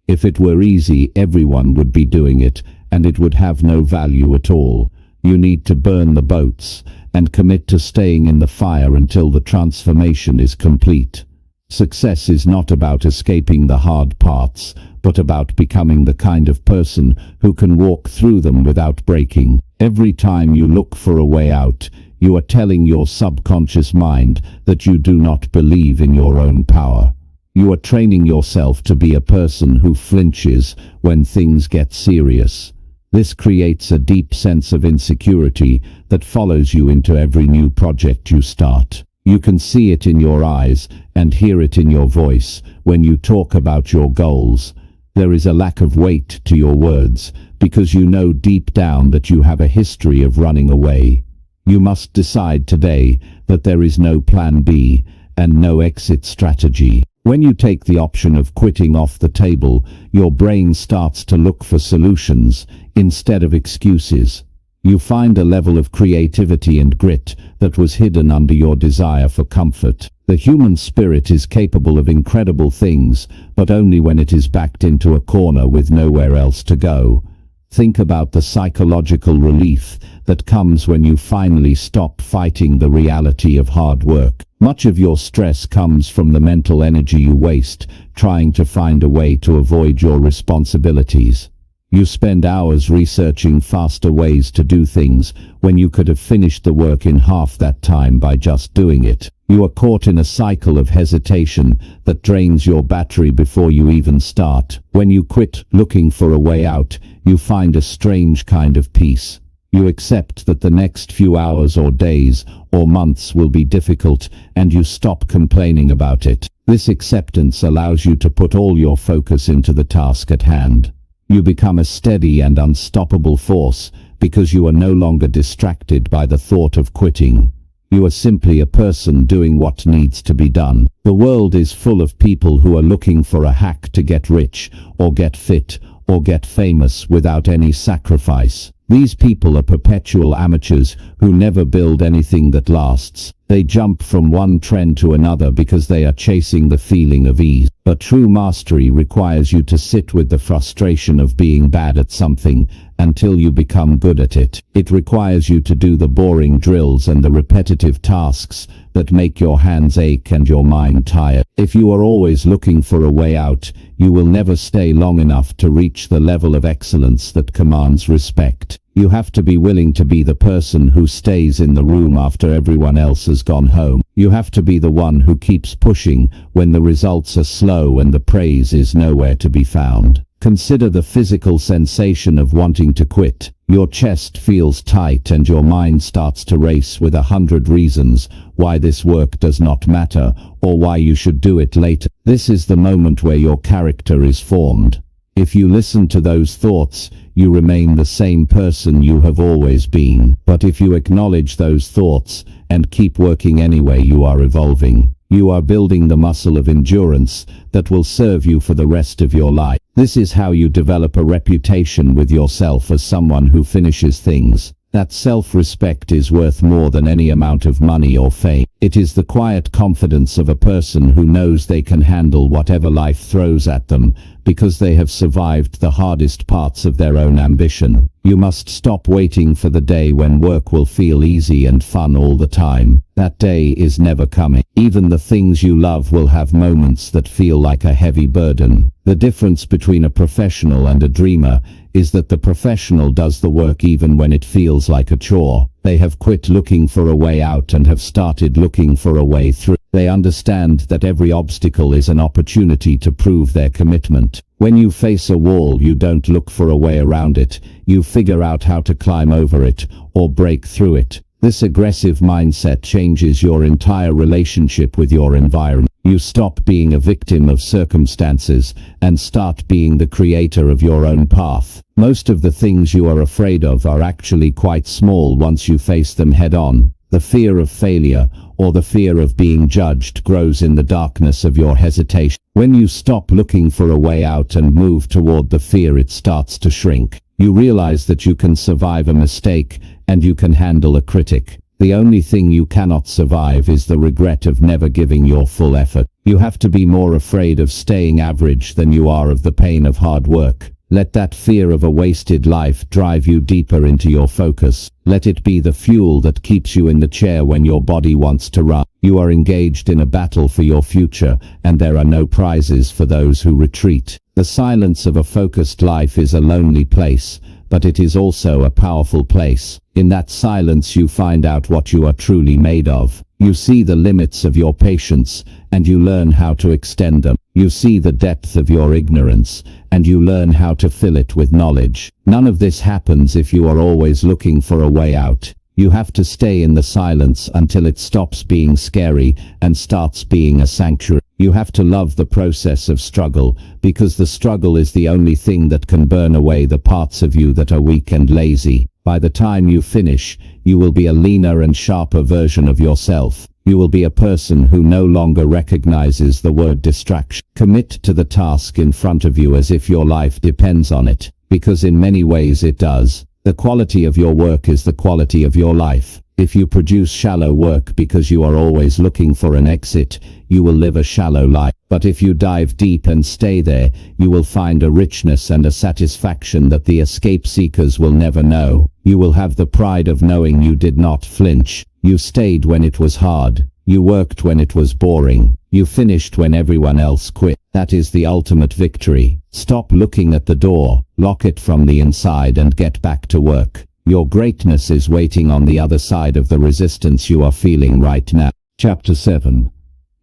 If it were easy, everyone would be doing it, and it would have no value at all. You need to burn the boats and commit to staying in the fire until the transformation is complete. Success is not about escaping the hard parts, but about becoming the kind of person who can walk through them without breaking. Every time you look for a way out, you are telling your subconscious mind that you do not believe in your own power. You are training yourself to be a person who flinches when things get serious. This creates a deep sense of insecurity that follows you into every new project you start. You can see it in your eyes and hear it in your voice when you talk about your goals. There is a lack of weight to your words because you know deep down that you have a history of running away. You must decide today that there is no plan B and no exit strategy. When you take the option of quitting off the table, your brain starts to look for solutions instead of excuses. You find a level of creativity and grit that was hidden under your desire for comfort. The human spirit is capable of incredible things, but only when it is backed into a corner with nowhere else to go. Think about the psychological relief that comes when you finally stop fighting the reality of hard work. Much of your stress comes from the mental energy you waste trying to find a way to avoid your responsibilities. You spend hours researching faster ways to do things when you could have finished the work in half that time by just doing it. You are caught in a cycle of hesitation that drains your battery before you even start. When you quit looking for a way out, you find a strange kind of peace. You accept that the next few hours or days or months will be difficult, and you stop complaining about it. This acceptance allows you to put all your focus into the task at hand. You become a steady and unstoppable force because you are no longer distracted by the thought of quitting. You are simply a person doing what needs to be done. The world is full of people who are looking for a hack to get rich, or get fit, or get famous without any sacrifice. These people are perpetual amateurs who never build anything that lasts. They jump from one trend to another because they are chasing the feeling of ease. But true mastery requires you to sit with the frustration of being bad at something until you become good at it. It requires you to do the boring drills and the repetitive tasks that make your hands ache and your mind tired. If you are always looking for a way out, you will never stay long enough to reach the level of excellence that commands respect. You have to be willing to be the person who stays in the room after everyone else has gone home. You have to be the one who keeps pushing when the results are slow and the praise is nowhere to be found. Consider the physical sensation of wanting to quit. Your chest feels tight and your mind starts to race with 100 reasons why this work does not matter or why you should do it later. This is the moment where your character is formed. If you listen to those thoughts, you remain the same person you have always been. But if you acknowledge those thoughts and keep working anyway, you are evolving. You are building the muscle of endurance that will serve you for the rest of your life. This is how you develop a reputation with yourself as someone who finishes things. That self-respect is worth more than any amount of money or fame. It is the quiet confidence of a person who knows they can handle whatever life throws at them because they have survived the hardest parts of their own ambition. You must stop waiting for the day when work will feel easy and fun all the time. That day is never coming. Even the things you love will have moments that feel like a heavy burden. The difference between a professional and a dreamer is that the professional does the work even when it feels like a chore. They have quit looking for a way out and have started looking for a way through. They understand that every obstacle is an opportunity to prove their commitment. When you face a wall, you don't look for a way around it. You figure out how to climb over it or break through it. This aggressive mindset changes your entire relationship with your environment. You stop being a victim of circumstances and start being the creator of your own path. Most of the things you are afraid of are actually quite small once you face them head on. The fear of failure or the fear of being judged grows in the darkness of your hesitation. When you stop looking for a way out and move toward the fear, it starts to shrink. You realize that you can survive a mistake and you can handle a critic. The only thing you cannot survive is the regret of never giving your full effort. You have to be more afraid of staying average than you are of the pain of hard work. Let that fear of a wasted life drive you deeper into your focus. Let it be the fuel that keeps you in the chair when your body wants to run. You are engaged in a battle for your future, and there are no prizes for those who retreat. The silence of a focused life is a lonely place, but it is also a powerful place. In that silence you find out what you are truly made of. You see the limits of your patience, and you learn how to extend them. You see the depth of your ignorance, and you learn how to fill it with knowledge. None of this happens if you are always looking for a way out. You have to stay in the silence until it stops being scary and starts being a sanctuary. You have to love the process of struggle, because the struggle is the only thing that can burn away the parts of you that are weak and lazy. By the time you finish, you will be a leaner and sharper version of yourself. You will be a person who no longer recognizes the word distraction. Commit to the task in front of you as if your life depends on it, because in many ways it does. The quality of your work is the quality of your life. If you produce shallow work because you are always looking for an exit, you will live a shallow life. But if you dive deep and stay there, you will find a richness and a satisfaction that the escape seekers will never know. You will have the pride of knowing you did not flinch. You stayed when it was hard. You worked when it was boring. You finished when everyone else quit. That is the ultimate victory. Stop looking at the door, lock it from the inside and get back to work. Your greatness is waiting on the other side of the resistance you are feeling right now. Chapter 7.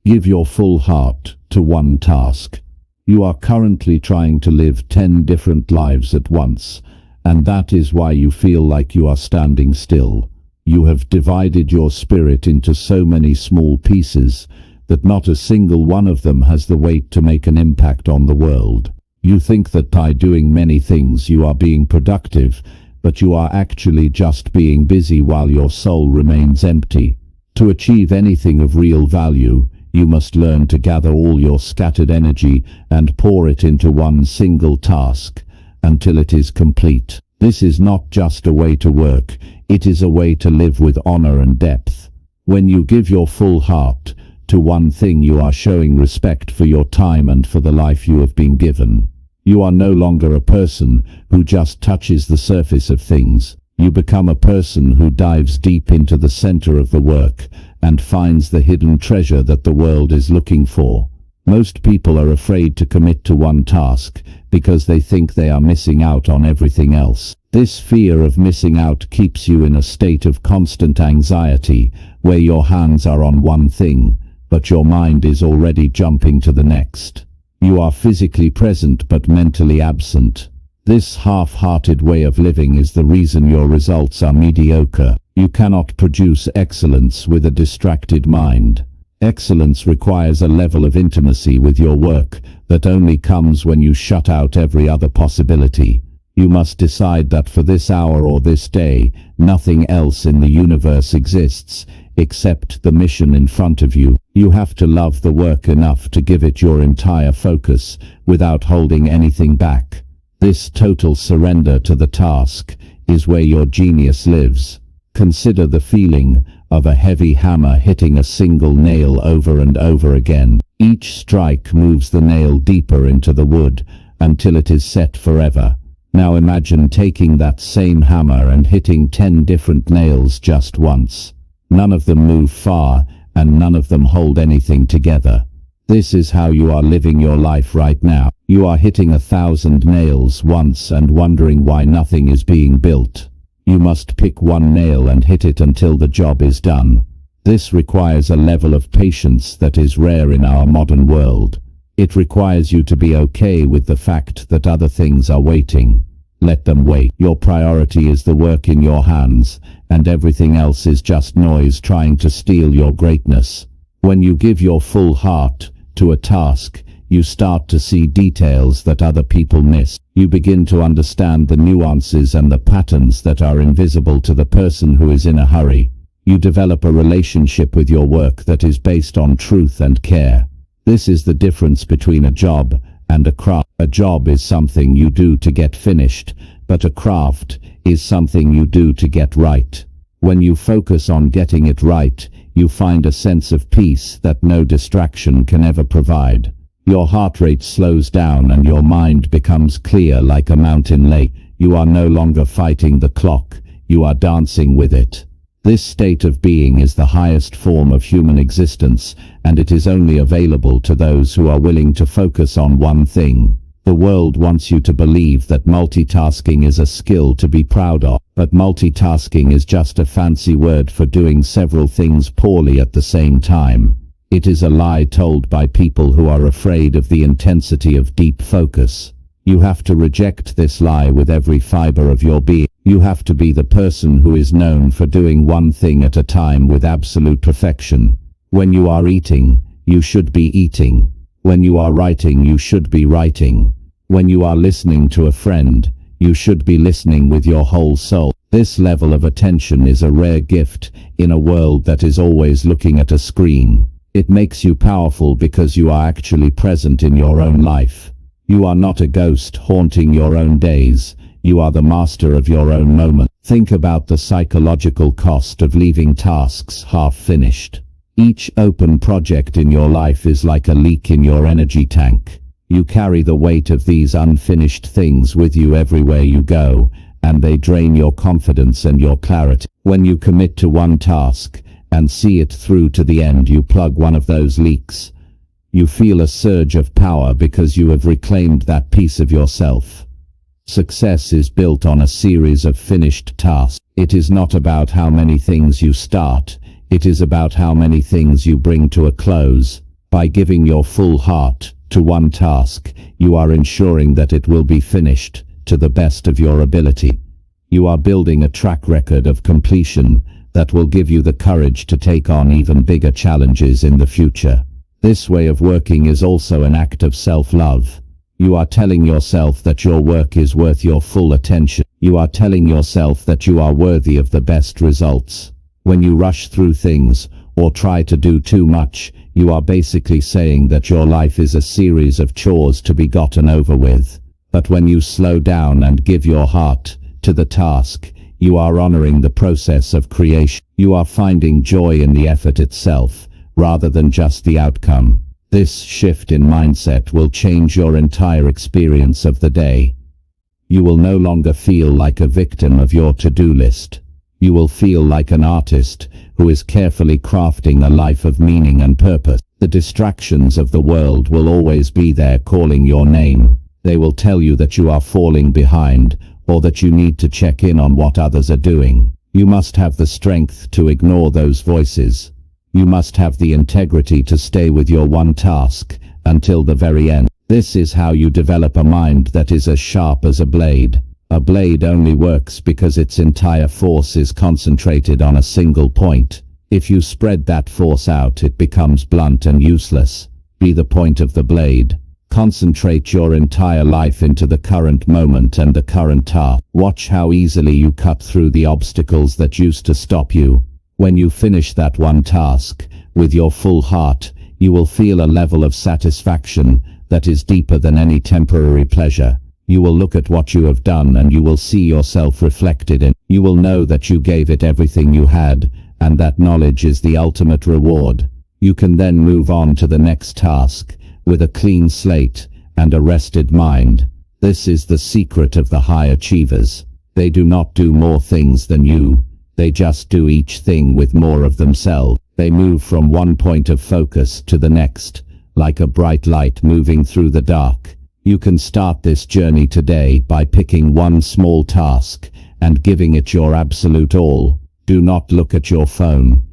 Give your full heart to one task. You are currently trying to live 10 different lives at once, and that is why you feel like you are standing still. You have divided your spirit into so many small pieces that not a single one of them has the weight to make an impact on the world. You think that by doing many things you are being productive, but you are actually just being busy while your soul remains empty. To achieve anything of real value, you must learn to gather all your scattered energy and pour it into one single task until it is complete. This is not just a way to work, it is a way to live with honor and depth. When you give your full heart to one thing, you are showing respect for your time and for the life you have been given. You are no longer a person who just touches the surface of things. You become a person who dives deep into the center of the work and finds the hidden treasure that the world is looking for. Most people are afraid to commit to one task because they think they are missing out on everything else. This fear of missing out keeps you in a state of constant anxiety where your hands are on one thing, but your mind is already jumping to the next. You are physically present but mentally absent. This half-hearted way of living is the reason your results are mediocre. You cannot produce excellence with a distracted mind. Excellence requires a level of intimacy with your work that only comes when you shut out every other possibility. You must decide that for this hour or this day, nothing else in the universe exists except the mission in front of you. You have to love the work enough to give it your entire focus without holding anything back. This total surrender to the task is where your genius lives. Consider the feeling of a heavy hammer hitting a single nail over and over again. Each strike moves the nail deeper into the wood until it is set forever. Now imagine taking that same hammer and hitting 10 different nails just once. None of them move far, and none of them hold anything together. This is how you are living your life right now. You are hitting 1,000 nails once and wondering why nothing is being built. You must pick one nail and hit it until the job is done. This requires a level of patience that is rare in our modern world. It requires you to be okay with the fact that other things are waiting. Let them wait. Your priority is the work in your hands, and everything else is just noise trying to steal your greatness. When you give your full heart to a task, you start to see details that other people miss. You begin to understand the nuances and the patterns that are invisible to the person who is in a hurry. You develop a relationship with your work that is based on truth and care. This is the difference between a job and a craft. A job is something you do to get finished, but a craft is something you do to get right. When you focus on getting it right, you find a sense of peace that no distraction can ever provide. Your heart rate slows down and your mind becomes clear like a mountain lake. You are no longer fighting the clock, you are dancing with it. This state of being is the highest form of human existence, and it is only available to those who are willing to focus on one thing. The world wants you to believe that multitasking is a skill to be proud of, but multitasking is just a fancy word for doing several things poorly at the same time. It is a lie told by people who are afraid of the intensity of deep focus. You have to reject this lie with every fiber of your being. You have to be the person who is known for doing one thing at a time with absolute perfection. When you are eating, you should be eating. When you are writing, you should be writing. When you are listening to a friend, you should be listening with your whole soul. This level of attention is a rare gift in a world that is always looking at a screen. It makes you powerful because you are actually present in your own life. You are not a ghost haunting your own days. You are the master of your own moment. Think about the psychological cost of leaving tasks half-finished. Each open project in your life is like a leak in your energy tank. You carry the weight of these unfinished things with you everywhere you go, and they drain your confidence and your clarity. When you commit to one task and see it through to the end, you plug one of those leaks. You feel a surge of power because you have reclaimed that piece of yourself. Success is built on a series of finished tasks. It is not about how many things you start, it is about how many things you bring to a close. By giving your full heart to one task, you are ensuring that it will be finished to the best of your ability. You are building a track record of completion that will give you the courage to take on even bigger challenges in the future. This way of working is also an act of self-love. You are telling yourself that your work is worth your full attention. You are telling yourself that you are worthy of the best results. When you rush through things or try to do too much, you are basically saying that your life is a series of chores to be gotten over with. But when you slow down and give your heart to the task, you are honoring the process of creation. You are finding joy in the effort itself, rather than just the outcome. This shift in mindset will change your entire experience of the day. You will no longer feel like a victim of your to-do list. You will feel like an artist who is carefully crafting a life of meaning and purpose. The distractions of the world will always be there calling your name. They will tell you that you are falling behind, or that you need to check in on what others are doing. You must have the strength to ignore those voices. You must have the integrity to stay with your one task until the very end. This is how you develop a mind that is as sharp as a blade. A blade only works because its entire force is concentrated on a single point. If you spread that force out, it becomes blunt and useless. Be the point of the blade. Concentrate your entire life into the current moment and the current task. Watch how easily you cut through the obstacles that used to stop you. When you finish that one task with your full heart, you will feel a level of satisfaction that is deeper than any temporary pleasure. You will look at what you have done and you will see yourself reflected in. You will know that you gave it everything you had, and that knowledge is the ultimate reward. You can then move on to the next task with a clean slate and a rested mind. This is the secret of the high achievers. They do not do more things than you. They just do each thing with more of themselves. They move from one point of focus to the next, like a bright light moving through the dark. You can start this journey today by picking one small task and giving it your absolute all. Do not look at your phone.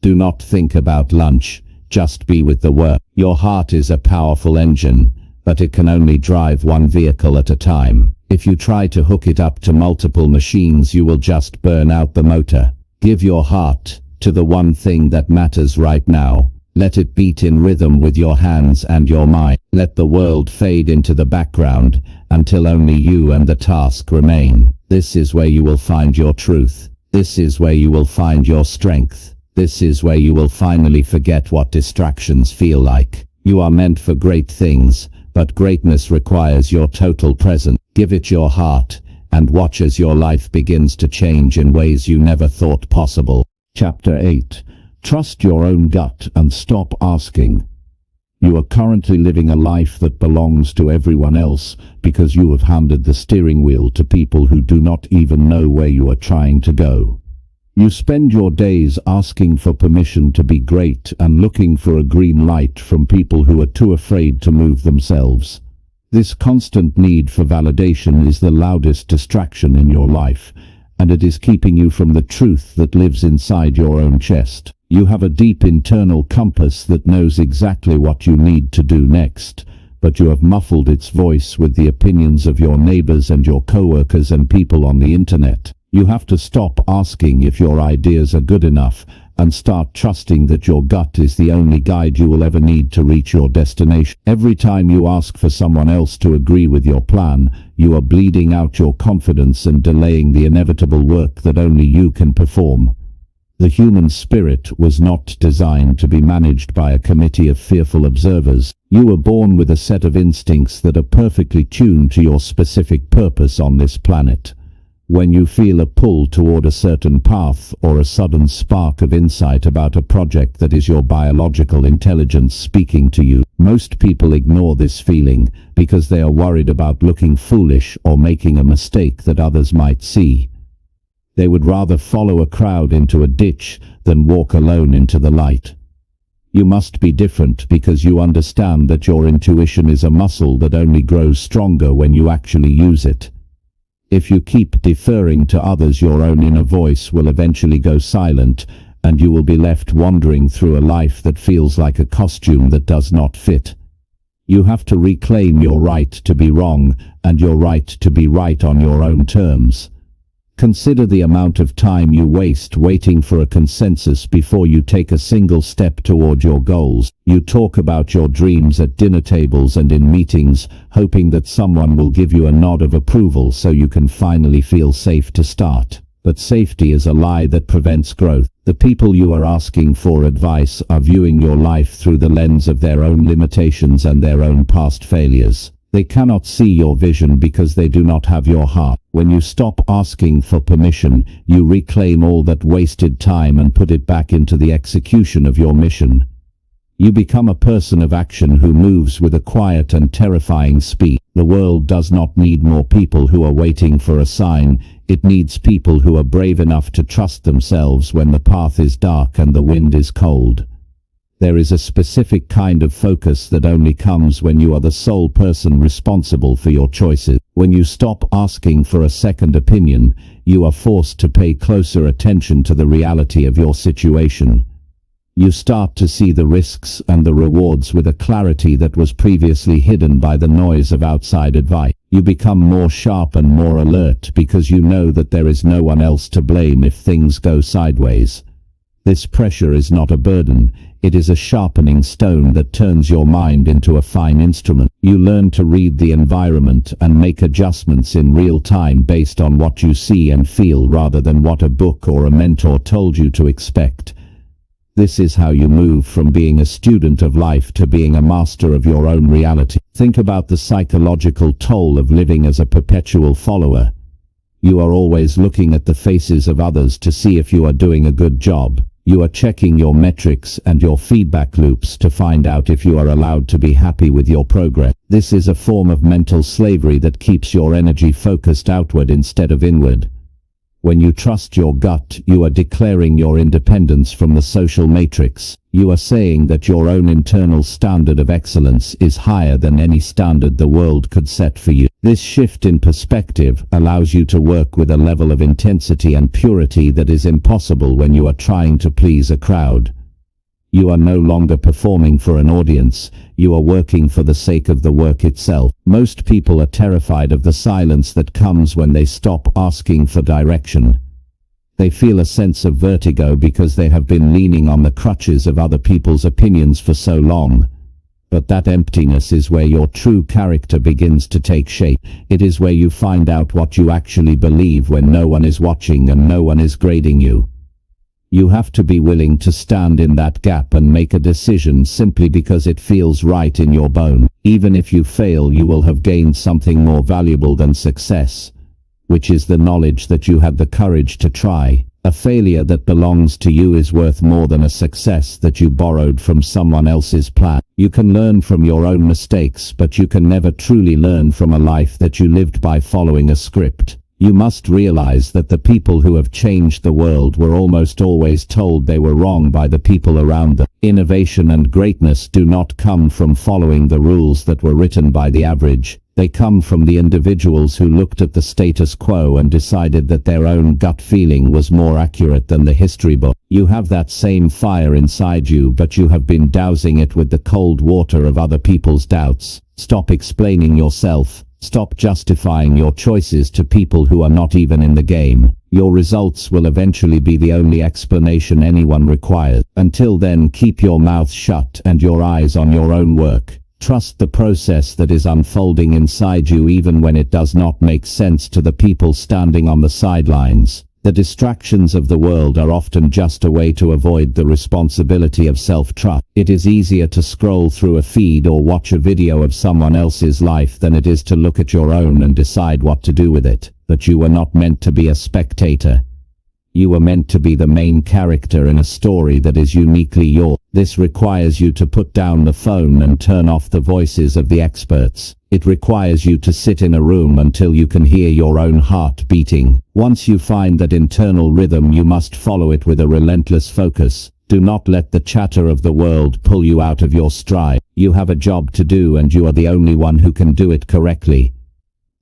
Do not think about lunch, just be with the work. Your heart is a powerful engine, but it can only drive one vehicle at a time. If you try to hook it up to multiple machines, you will just burn out the motor. Give your heart to the one thing that matters right now. Let it beat in rhythm with your hands and your mind. Let the world fade into the background until only you and the task remain. This is where you will find your truth. This is where you will find your strength. This is where you will finally forget what distractions feel like. You are meant for great things, but greatness requires your total presence. Give it your heart, and watch as your life begins to change in ways you never thought possible. Chapter 8. Trust your own gut and stop asking. You are currently living a life that belongs to everyone else because you have handed the steering wheel to people who do not even know where you are trying to go. You spend your days asking for permission to be great and looking for a green light from people who are too afraid to move themselves. This constant need for validation is the loudest distraction in your life, and it is keeping you from the truth that lives inside your own chest. You have a deep internal compass that knows exactly what you need to do next, but you have muffled its voice with the opinions of your neighbors and your coworkers and people on the internet. You have to stop asking if your ideas are good enough and start trusting that your gut is the only guide you will ever need to reach your destination. Every time you ask for someone else to agree with your plan, you are bleeding out your confidence and delaying the inevitable work that only you can perform. The human spirit was not designed to be managed by a committee of fearful observers. You were born with a set of instincts that are perfectly tuned to your specific purpose on this planet. When you feel a pull toward a certain path or a sudden spark of insight about a project that is your biological intelligence speaking to you, most people ignore this feeling because they are worried about looking foolish or making a mistake that others might see. They would rather follow a crowd into a ditch than walk alone into the light. You must be different because you understand that your intuition is a muscle that only grows stronger when you actually use it. If you keep deferring to others, your own inner voice will eventually go silent, and you will be left wandering through a life that feels like a costume that does not fit. You have to reclaim your right to be wrong and your right to be right on your own terms. Consider the amount of time you waste waiting for a consensus before you take a single step toward your goals. You talk about your dreams at dinner tables and in meetings, hoping that someone will give you a nod of approval so you can finally feel safe to start. But safety is a lie that prevents growth. The people you are asking for advice are viewing your life through the lens of their own limitations and their own past failures. They cannot see your vision because they do not have your heart. When you stop asking for permission, you reclaim all that wasted time and put it back into the execution of your mission. You become a person of action who moves with a quiet and terrifying speed. The world does not need more people who are waiting for a sign. It needs people who are brave enough to trust themselves when the path is dark and the wind is cold. There is a specific kind of focus that only comes when you are the sole person responsible for your choices. When you stop asking for a second opinion, you are forced to pay closer attention to the reality of your situation. You start to see the risks and the rewards with a clarity that was previously hidden by the noise of outside advice. You become more sharp and more alert because you know that there is no one else to blame if things go sideways. This pressure is not a burden. It is a sharpening stone that turns your mind into a fine instrument. You learn to read the environment and make adjustments in real time based on what you see and feel rather than what a book or a mentor told you to expect. This is how you move from being a student of life to being a master of your own reality. Think about the psychological toll of living as a perpetual follower. You are always looking at the faces of others to see if you are doing a good job. You are checking your metrics and your feedback loops to find out if you are allowed to be happy with your progress. This is a form of mental slavery that keeps your energy focused outward instead of inward. When you trust your gut, you are declaring your independence from the social matrix. You are saying that your own internal standard of excellence is higher than any standard the world could set for you. This shift in perspective allows you to work with a level of intensity and purity that is impossible when you are trying to please a crowd. You are no longer performing for an audience, you are working for the sake of the work itself. Most people are terrified of the silence that comes when they stop asking for direction. They feel a sense of vertigo because they have been leaning on the crutches of other people's opinions for so long. But that emptiness is where your true character begins to take shape. It is where you find out what you actually believe when no one is watching and no one is grading you. You have to be willing to stand in that gap and make a decision simply because it feels right in your bone. Even if you fail, you will have gained something more valuable than success, which is the knowledge that you had the courage to try. A failure that belongs to you is worth more than a success that you borrowed from someone else's plan. You can learn from your own mistakes, but you can never truly learn from a life that you lived by following a script. You must realize that the people who have changed the world were almost always told they were wrong by the people around them. Innovation and greatness do not come from following the rules that were written by the average. They come from the individuals who looked at the status quo and decided that their own gut feeling was more accurate than the history book. You have that same fire inside you, but you have been dousing it with the cold water of other people's doubts. Stop explaining yourself. Stop justifying your choices to people who are not even in the game. Your results will eventually be the only explanation anyone requires. Until then, keep your mouth shut and your eyes on your own work. Trust the process that is unfolding inside you even when it does not make sense to the people standing on the sidelines. The distractions of the world are often just a way to avoid the responsibility of self-trust. It is easier to scroll through a feed or watch a video of someone else's life than it is to look at your own and decide what to do with it. But you were not meant to be a spectator. You were meant to be the main character in a story that is uniquely yours. This requires you to put down the phone and turn off the voices of the experts. It requires you to sit in a room until you can hear your own heart beating. Once you find that internal rhythm, you must follow it with a relentless focus. Do not let the chatter of the world pull you out of your stride. You have a job to do and you are the only one who can do it correctly.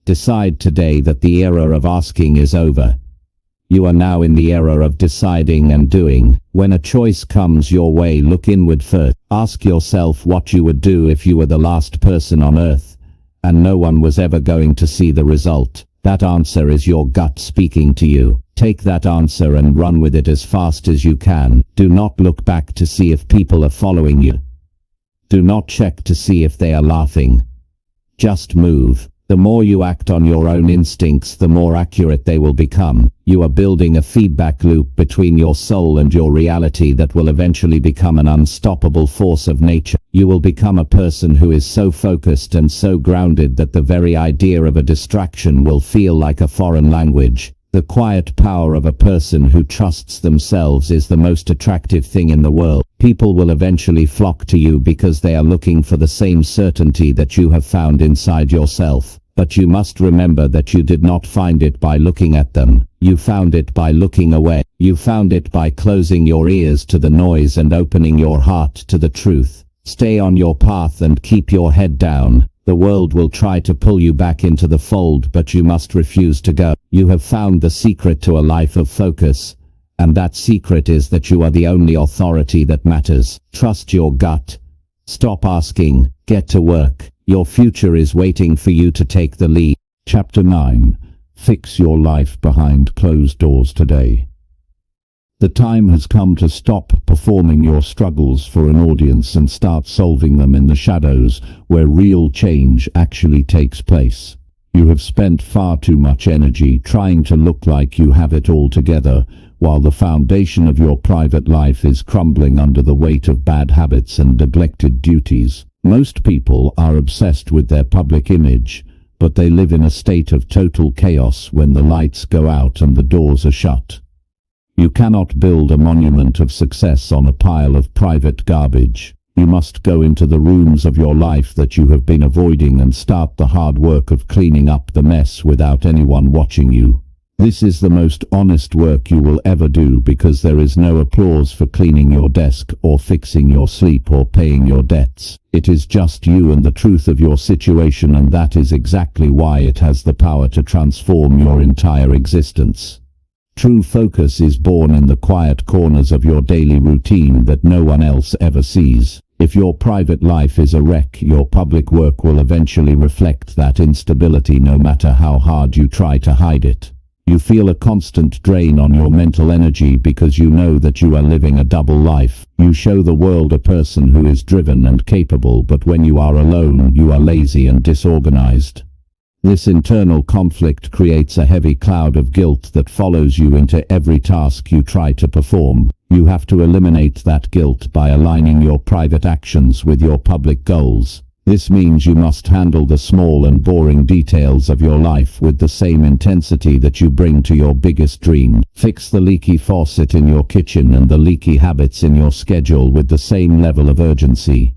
Decide today that the era of asking is over. You are now in the era of deciding and doing. When a choice comes your way, look inward first. Ask yourself what you would do if you were the last person on earth, and no one was ever going to see the result. That answer is your gut speaking to you. Take that answer and run with it as fast as you can. Do not look back to see if people are following you. Do not check to see if they are laughing. Just move. The more you act on your own instincts, the more accurate they will become. You are building a feedback loop between your soul and your reality that will eventually become an unstoppable force of nature. You will become a person who is so focused and so grounded that the very idea of a distraction will feel like a foreign language. The quiet power of a person who trusts themselves is the most attractive thing in the world. People will eventually flock to you because they are looking for the same certainty that you have found inside yourself. But you must remember that you did not find it by looking at them. You found it by looking away. You found it by closing your ears to the noise and opening your heart to the truth. Stay on your path and keep your head down. The world will try to pull you back into the fold, but you must refuse to go. You have found the secret to a life of focus, and that secret is that you are the only authority that matters. Trust your gut. Stop asking. Get to work. Your future is waiting for you to take the lead. Chapter 9. Fix your life behind closed doors today. The time has come to stop performing your struggles for an audience and start solving them in the shadows, where real change actually takes place. You have spent far too much energy trying to look like you have it all together, while the foundation of your private life is crumbling under the weight of bad habits and neglected duties. Most people are obsessed with their public image, but they live in a state of total chaos when the lights go out and the doors are shut. You cannot build a monument of success on a pile of private garbage. You must go into the rooms of your life that you have been avoiding and start the hard work of cleaning up the mess without anyone watching you. This is the most honest work you will ever do, because there is no applause for cleaning your desk or fixing your sleep or paying your debts. It is just you and the truth of your situation, and that is exactly why it has the power to transform your entire existence. True focus is born in the quiet corners of your daily routine that no one else ever sees. If your private life is a wreck, your public work will eventually reflect that instability, no matter how hard you try to hide it. You feel a constant drain on your mental energy because you know that you are living a double life. You show the world a person who is driven and capable, but when you are alone, you are lazy and disorganized. This internal conflict creates a heavy cloud of guilt that follows you into every task you try to perform. You have to eliminate that guilt by aligning your private actions with your public goals. This means you must handle the small and boring details of your life with the same intensity that you bring to your biggest dream. Fix the leaky faucet in your kitchen and the leaky habits in your schedule with the same level of urgency.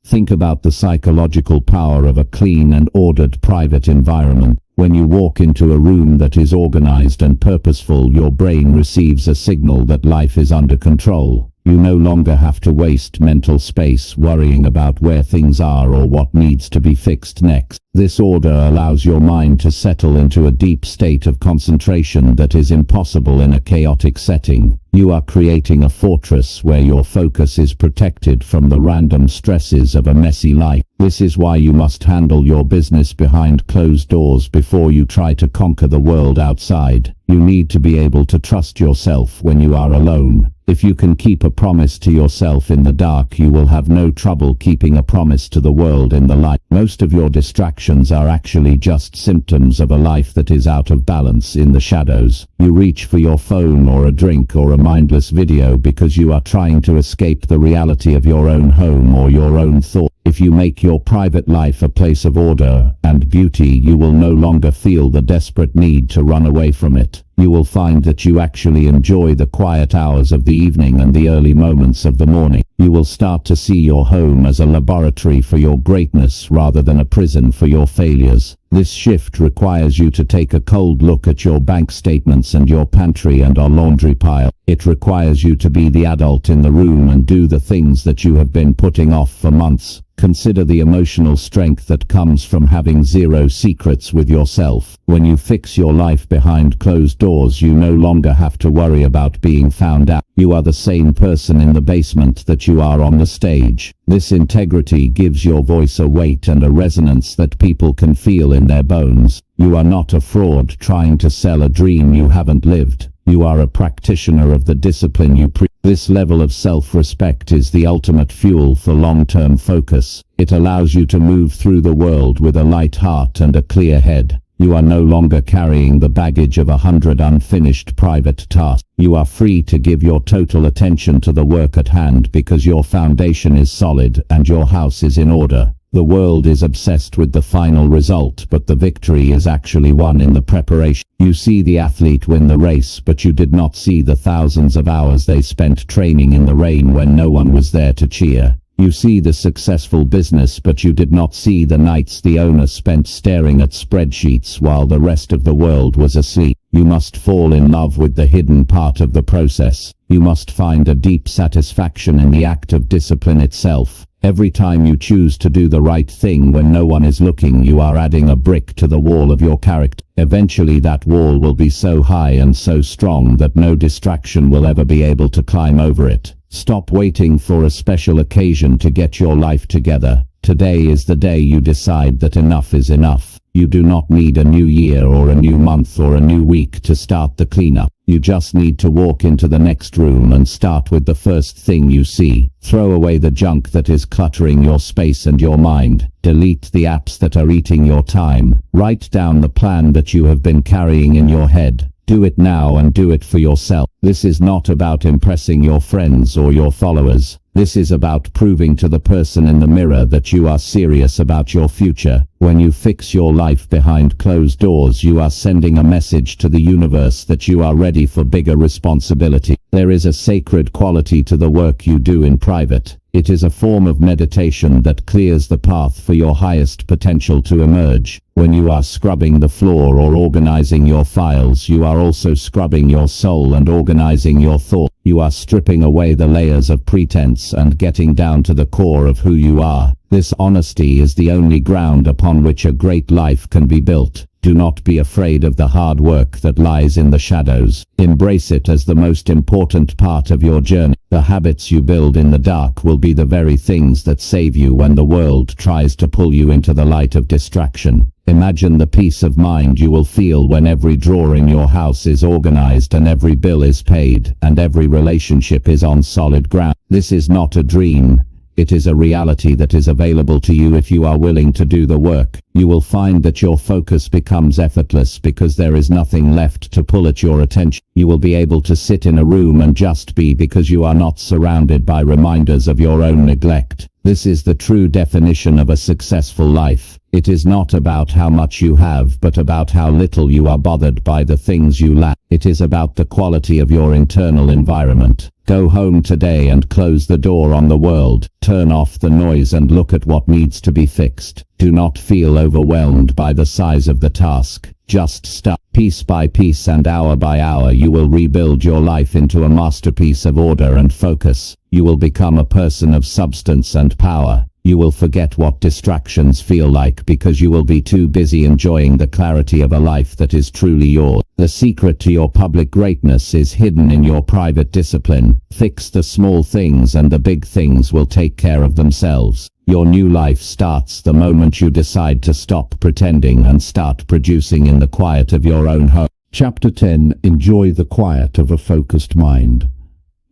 Think about the psychological power of a clean and ordered private environment. When you walk into a room that is organized and purposeful, your brain receives a signal that life is under control. You no longer have to waste mental space worrying about where things are or what needs to be fixed next. This order allows your mind to settle into a deep state of concentration that is impossible in a chaotic setting. You are creating a fortress where your focus is protected from the random stresses of a messy life. This is why you must handle your business behind closed doors before you try to conquer the world outside. You need to be able to trust yourself when you are alone. If you can keep a promise to yourself in the dark, you will have no trouble keeping a promise to the world in the light. Most of your distractions are actually just symptoms of a life that is out of balance in the shadows. You reach for your phone or a drink or a mindless video because you are trying to escape the reality of your own home or your own thoughts. If you make your private life a place of order and beauty, you will no longer feel the desperate need to run away from it. You will find that you actually enjoy the quiet hours of the evening and the early moments of the morning. You will start to see your home as a laboratory for your greatness rather than a prison for your failures. This shift requires you to take a cold look at your bank statements and your pantry and our laundry pile. It requires you to be the adult in the room and do the things that you have been putting off for months. Consider the emotional strength that comes from having zero secrets with yourself. When you fix your life behind closed doors, you no longer have to worry about being found out. You are the same person in the basement that you are on the stage. This integrity gives your voice a weight and a resonance that people can feel in their bones. You are not a fraud trying to sell a dream you haven't lived. You are a practitioner of the discipline you preach. This level of self-respect is the ultimate fuel for long-term focus. It allows you to move through the world with a light heart and a clear head. You are no longer carrying the baggage of 100 unfinished private tasks. You are free to give your total attention to the work at hand because your foundation is solid and your house is in order. The world is obsessed with the final result, but the victory is actually won in the preparation. You see the athlete win the race, but you did not see the thousands of hours they spent training in the rain when no one was there to cheer. You see the successful business, but you did not see the nights the owner spent staring at spreadsheets while the rest of the world was asleep. You must fall in love with the hidden part of the process. You must find a deep satisfaction in the act of discipline itself. Every time you choose to do the right thing when no one is looking, you are adding a brick to the wall of your character. Eventually that wall will be so high and so strong that no distraction will ever be able to climb over it. Stop waiting for a special occasion to get your life together. Today is the day you decide that enough is enough. You do not need a new year or a new month or a new week to start the cleanup. You just need to walk into the next room and start with the first thing you see. Throw away the junk that is cluttering your space and your mind. Delete the apps that are eating your time. Write down the plan that you have been carrying in your head. Do it now and do it for yourself. This is not about impressing your friends or your followers. This is about proving to the person in the mirror that you are serious about your future. When you fix your life behind closed doors, you are sending a message to the universe that you are ready for bigger responsibility. There is a sacred quality to the work you do in private. It is a form of meditation that clears the path for your highest potential to emerge. When you are scrubbing the floor or organizing your files, you are also scrubbing your soul and organizing your thought. You are stripping away the layers of pretense and getting down to the core of who you are. This honesty is the only ground upon which a great life can be built. Do not be afraid of the hard work that lies in the shadows. Embrace it as the most important part of your journey. The habits you build in the dark will be the very things that save you when the world tries to pull you into the light of distraction. Imagine the peace of mind you will feel when every drawer in your house is organized and every bill is paid and every relationship is on solid ground. This is not a dream. It is a reality that is available to you if you are willing to do the work. You will find that your focus becomes effortless because there is nothing left to pull at your attention. You will be able to sit in a room and just be because you are not surrounded by reminders of your own neglect. This is the true definition of a successful life. It is not about how much you have, but about how little you are bothered by the things you lack. It is about the quality of your internal environment. Go home today and close the door on the world. Turn off the noise and look at what needs to be fixed. Do not feel overwhelmed by the size of the task. Just start. Piece by piece and hour by hour you will rebuild your life into a masterpiece of order and focus. You will become a person of substance and power. You will forget what distractions feel like because you will be too busy enjoying the clarity of a life that is truly yours. The secret to your public greatness is hidden in your private discipline. Fix the small things and the big things will take care of themselves. Your new life starts the moment you decide to stop pretending and start producing in the quiet of your own home. Chapter 10. Enjoy the quiet of a focused mind.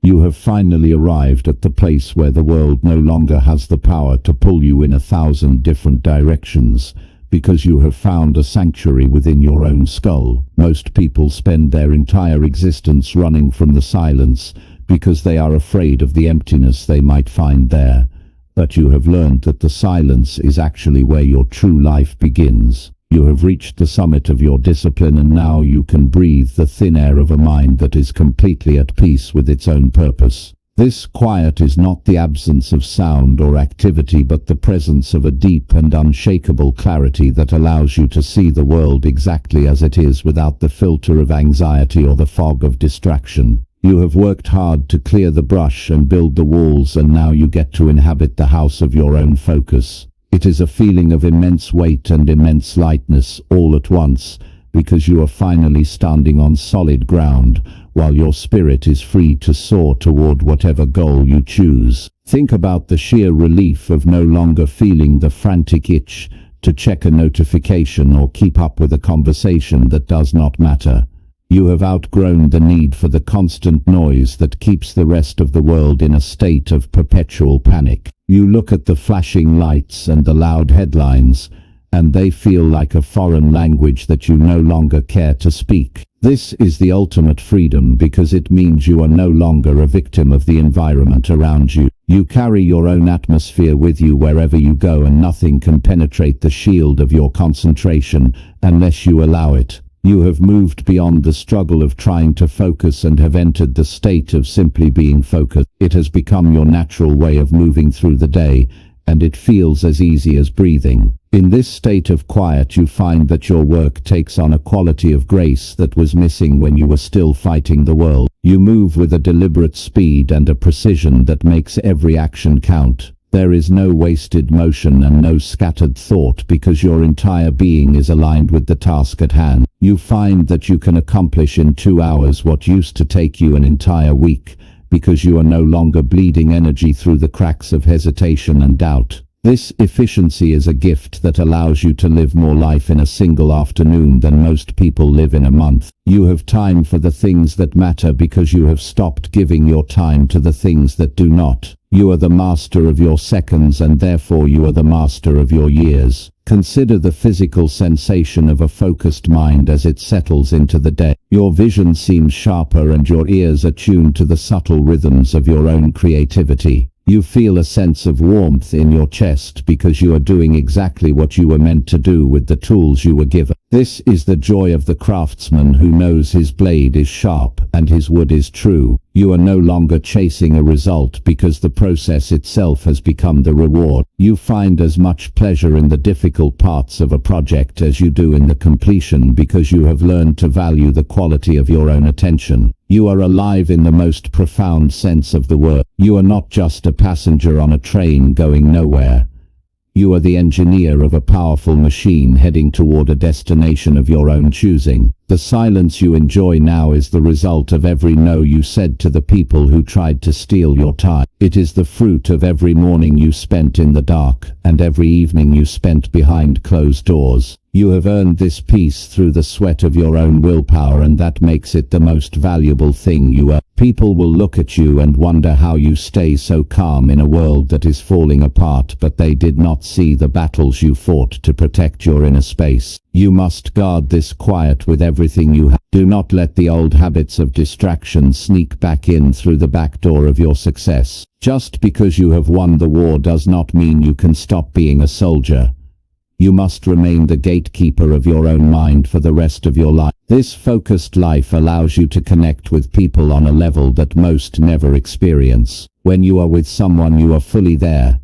You have finally arrived at the place where the world no longer has the power to pull you in 1,000 different directions, because you have found a sanctuary within your own skull. Most people spend their entire existence running from the silence because they are afraid of the emptiness they might find there. But you have learned that the silence is actually where your true life begins. You have reached the summit of your discipline, and now you can breathe the thin air of a mind that is completely at peace with its own purpose. This quiet is not the absence of sound or activity, but the presence of a deep and unshakable clarity that allows you to see the world exactly as it is without the filter of anxiety or the fog of distraction. You have worked hard to clear the brush and build the walls, and now you get to inhabit the house of your own focus. It is a feeling of immense weight and immense lightness all at once, because you are finally standing on solid ground, while your spirit is free to soar toward whatever goal you choose. Think about the sheer relief of no longer feeling the frantic itch to check a notification or keep up with a conversation that does not matter. You have outgrown the need for the constant noise that keeps the rest of the world in a state of perpetual panic. You look at the flashing lights and the loud headlines, and they feel like a foreign language that you no longer care to speak. This is the ultimate freedom, because it means you are no longer a victim of the environment around you. You carry your own atmosphere with you wherever you go, and nothing can penetrate the shield of your concentration unless you allow it. You have moved beyond the struggle of trying to focus and have entered the state of simply being focused. It has become your natural way of moving through the day, and it feels as easy as breathing. In this state of quiet, you find that your work takes on a quality of grace that was missing when you were still fighting the world. You move with a deliberate speed and a precision that makes every action count. There is no wasted motion and no scattered thought, because your entire being is aligned with the task at hand. You find that you can accomplish in 2 hours what used to take you an entire week, because you are no longer bleeding energy through the cracks of hesitation and doubt. This efficiency is a gift that allows you to live more life in a single afternoon than most people live in a month. You have time for the things that matter because you have stopped giving your time to the things that do not. You are the master of your seconds, and therefore you are the master of your years. Consider the physical sensation of a focused mind as it settles into the day. Your vision seems sharper and your ears are tuned to the subtle rhythms of your own creativity. You feel a sense of warmth in your chest because you are doing exactly what you were meant to do with the tools you were given. This is the joy of the craftsman who knows his blade is sharp and his wood is true. You are no longer chasing a result because the process itself has become the reward. You find as much pleasure in the difficult parts of a project as you do in the completion because you have learned to value the quality of your own attention. You are alive in the most profound sense of the word. You are not just a passenger on a train going nowhere. You are the engineer of a powerful machine heading toward a destination of your own choosing. The silence you enjoy now is the result of every no you said to the people who tried to steal your time. It is the fruit of every morning you spent in the dark and every evening you spent behind closed doors. You have earned this peace through the sweat of your own willpower, and that makes it the most valuable thing you are. People will look at you and wonder how you stay so calm in a world that is falling apart, but they did not see the battles you fought to protect your inner space. You must guard this quiet with everything you have. Do not let the old habits of distraction sneak back in through the back door of your success. Just because you have won the war does not mean you can stop being a soldier. You must remain the gatekeeper of your own mind for the rest of your life. This focused life allows you to connect with people on a level that most never experience. When you are with someone, you are fully there.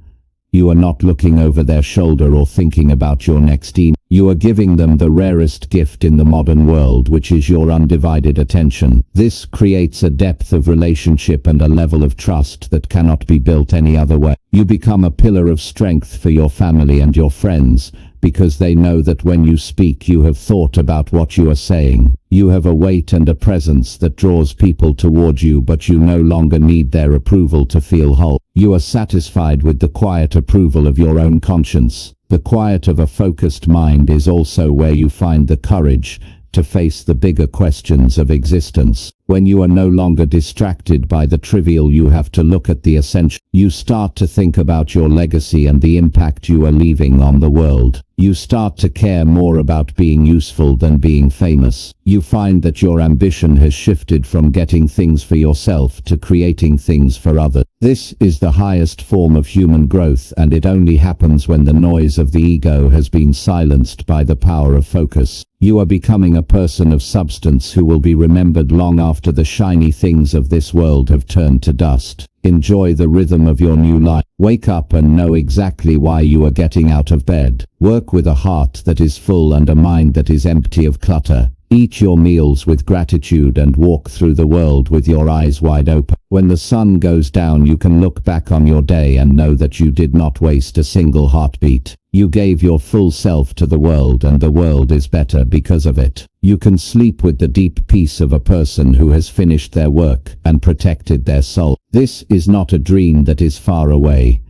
You are not looking over their shoulder or thinking about your next email. You are giving them the rarest gift in the modern world, which is your undivided attention. This creates a depth of relationship and a level of trust that cannot be built any other way. You become a pillar of strength for your family and your friends, because they know that when you speak you have thought about what you are saying. You have a weight and a presence that draws people toward you, but you no longer need their approval to feel whole. You are satisfied with the quiet approval of your own conscience. The quiet of a focused mind is also where you find the courage to face the bigger questions of existence. When you are no longer distracted by the trivial, you have to look at the essential. You start to think about your legacy and the impact you are leaving on the world. You start to care more about being useful than being famous. You find that your ambition has shifted from getting things for yourself to creating things for others. This is the highest form of human growth, and it only happens when the noise of the ego has been silenced by the power of focus. You are becoming a person of substance who will be remembered long after the shiny things of this world have turned to dust. Enjoy the rhythm of your new life. Wake up and know exactly why you are getting out of bed. Work with a heart that is full and a mind that is empty of clutter. Eat your meals with gratitude and walk through the world with your eyes wide open. When the sun goes down, you can look back on your day and know that you did not waste a single heartbeat. You gave your full self to the world, and the world is better because of it. You can sleep with the deep peace of a person who has finished their work and protected their soul. This is not a dream that is far away.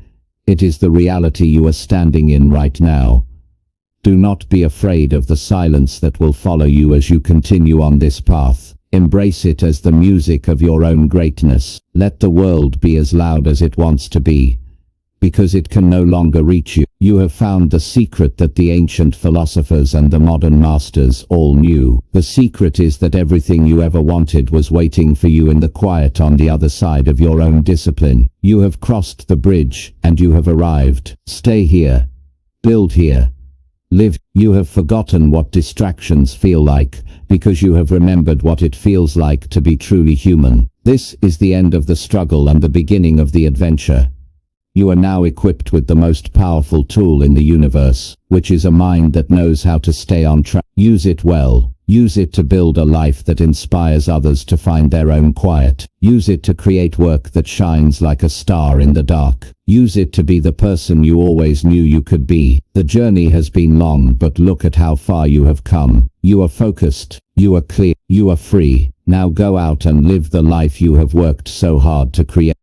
It is the reality you are standing in right now. Do not be afraid of the silence that will follow you as you continue on this path. Embrace it as the music of your own greatness. Let the world be as loud as it wants to be, because it can no longer reach you. You have found the secret that the ancient philosophers and the modern masters all knew. The secret is that everything you ever wanted was waiting for you in the quiet on the other side of your own discipline. You have crossed the bridge, and you have arrived. Stay here. Build here. Live. You have forgotten what distractions feel like, because you have remembered what it feels like to be truly human. This is the end of the struggle and the beginning of the adventure. You are now equipped with the most powerful tool in the universe, which is a mind that knows how to stay on track. Use it well. Use it to build a life that inspires others to find their own quiet. Use it to create work that shines like a star in the dark. Use it to be the person you always knew you could be. The journey has been long, but look at how far you have come. You are focused. You are clear. You are free. Now go out and live the life you have worked so hard to create.